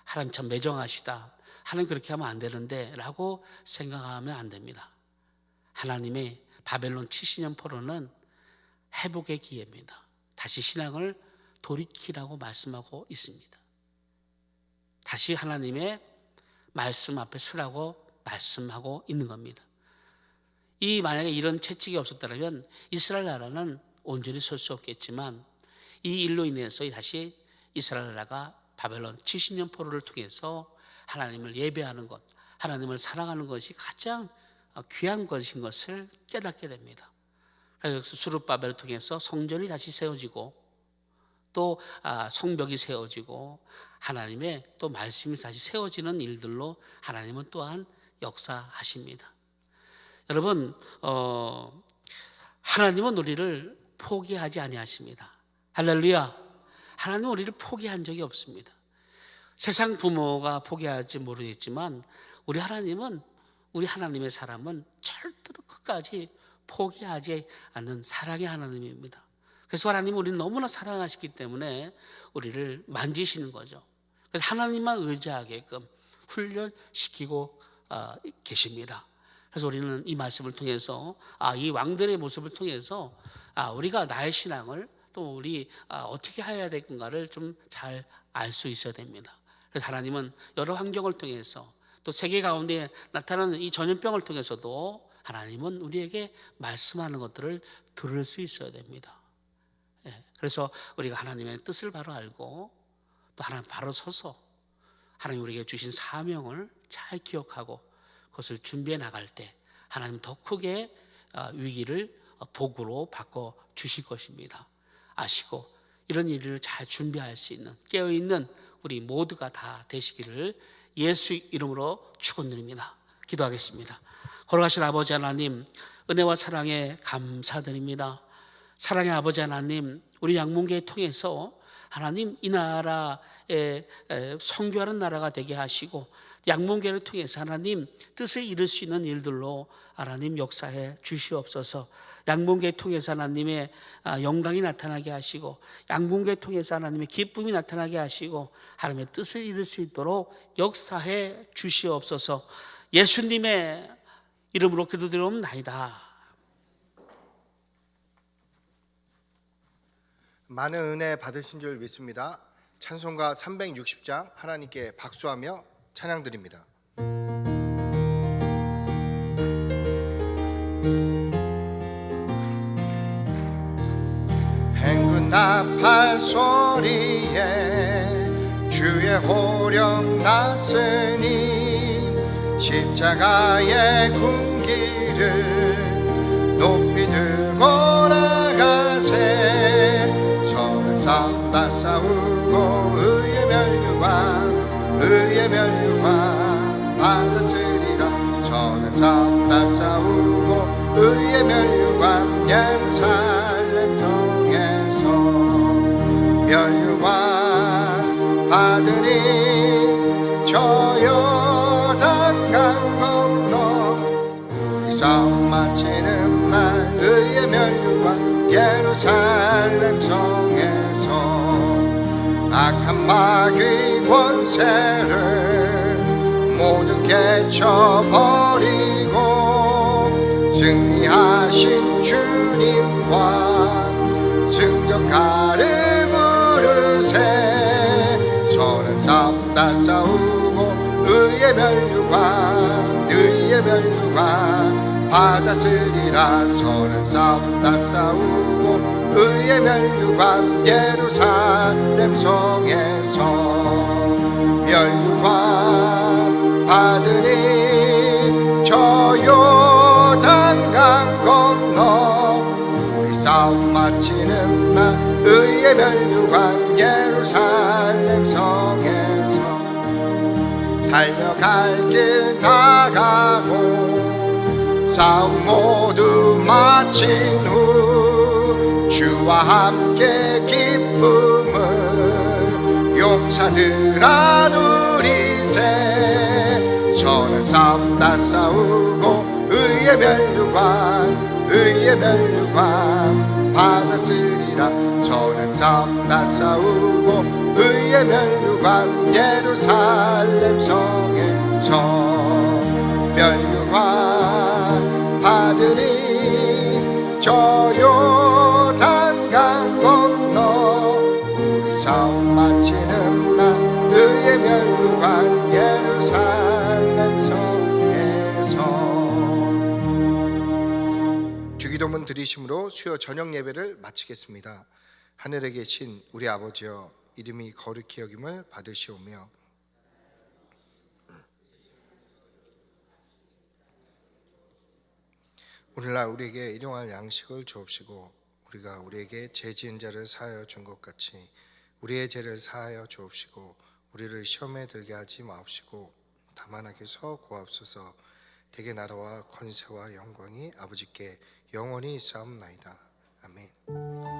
하나님 참 매정하시다. 하나님 그렇게 하면 안 되는데 라고 생각하면 안 됩니다. 하나님의 바벨론 70년 포로는 회복의 기회입니다. 다시 신앙을 돌이키라고 말씀하고 있습니다. 다시 하나님의 말씀 앞에 서라고 말씀하고 있는 겁니다. 만약에 이런 채찍이 없었다면 이스라엘 나라는 온전히 설 수 없겠지만 이 일로 인해서 다시 이스라엘 나라가 바벨론 70년 포로를 통해서 하나님을 예배하는 것, 하나님을 사랑하는 것이 가장 귀한 것인 것을 깨닫게 됩니다. 그래서 수르바벨을 통해서 성전이 다시 세워지고 또 성벽이 세워지고 하나님의 또 말씀이 다시 세워지는 일들로 하나님은 또한 역사하십니다. 여러분, 하나님은 우리를 포기하지 아니하십니다. 할렐루야. 하나님은 우리를 포기한 적이 없습니다. 세상 부모가 포기할지 모르겠지만 우리 하나님은, 우리 하나님의 사람은 절대로 끝까지 포기하지 않는 사랑의 하나님입니다. 그래서 하나님은 우리를 너무나 사랑하시기 때문에 우리를 만지시는 거죠. 그래서 하나님만 의지하게끔 훈련시키고 계십니다. 그래서 우리는 이 말씀을 통해서 이 왕들의 모습을 통해서 우리가 나의 신앙을 또 우리 어떻게 해야 될 건가를 좀 잘 알 수 있어야 됩니다. 그래서 하나님은 여러 환경을 통해서 또 세계 가운데 나타나는 이 전염병을 통해서도 하나님은 우리에게 말씀하는 것들을 들을 수 있어야 됩니다. 그래서 우리가 하나님의 뜻을 바로 알고 또 하나님 바로 서서 하나님 우리에게 주신 사명을 잘 기억하고 그것을 준비해 나갈 때 하나님 더 크게 위기를 복으로 바꿔 주실 것입니다. 아시고 이런 일을 잘 준비할 수 있는 깨어있는 우리 모두가 다 되시기를 예수 이름으로 축원드립니다. 기도하겠습니다. 걸어가신 아버지 하나님, 은혜와 사랑에 감사드립니다. 사랑의 아버지 하나님, 우리 양문교회 통해서 하나님 이 나라에 선교하는 나라가 되게 하시고 양문교회를 통해서 하나님 뜻을 이룰 수 있는 일들로 하나님 역사해 주시옵소서. 양문교회 통해서 하나님의 영광이 나타나게 하시고 양문교회 통해서 하나님의 기쁨이 나타나게 하시고 하나님의 뜻을 이룰 수 있도록 역사해 주시옵소서. 예수님의 이름으로 기도드리옵나이다. 많은 은혜 받으신 줄 믿습니다. 찬송가 360장 하나님께 박수하며 찬양드립니다. 행군 나팔 소리에 주의 호령 났으니 십자가의 군기를 높이 들고 나가세. 서는 싸우다 싸우고 의의 멸류관 받았으리라. 서는 싸우다 싸우고 의의 멸류관 예루살렘 성에서 멸류관 받으니 저 요단강 건너 우리 싸움 마치는 날 의의 멸류관 예루살렘 성에서 악한 마귀 권세를 모두 깨쳐버리고 승리하신 주님과 승격가를 부르세. 서는 싸우다 싸우고 의의 멸류관 받았으리라. 선한 싸움 다 싸우고 의의 멸류관 예루살렘 성에서 멸류관 받으니 저 요단강 건너 우리 싸움 마치는 날 의의 멸류관 예루살렘 성에서 달려갈 길 다 가고 싸움 모두 마친 후 주와 함께 기쁨을 용사들아 누리세. 선한 싸움 다 싸우고 의의 멸류관 받았으리라. 선한 싸움 다 싸우고 의의 멸류관 예루살렘 성에서 멸류관 받으니 저 요단강 건너 우리 싸움 마치는 날 의의 멸류관 예루살렘 성에서. 주기도문 드리심으로 수요 저녁 예배를 마치겠습니다. 하늘에 계신 우리 아버지여, 이름이 거룩히 여김을 받으시오며 오늘날 우리에게 일용할 양식을 주옵시고 우리가 우리에게 죄 지은 자를 사하여 준 것 같이 우리의 죄를 사하여 주옵시고 우리를 시험에 들게 하지 마옵시고 다만 악에서 구하옵소서. 대개 나라와 권세와 영광이 아버지께 영원히 있사옵나이다. 아멘.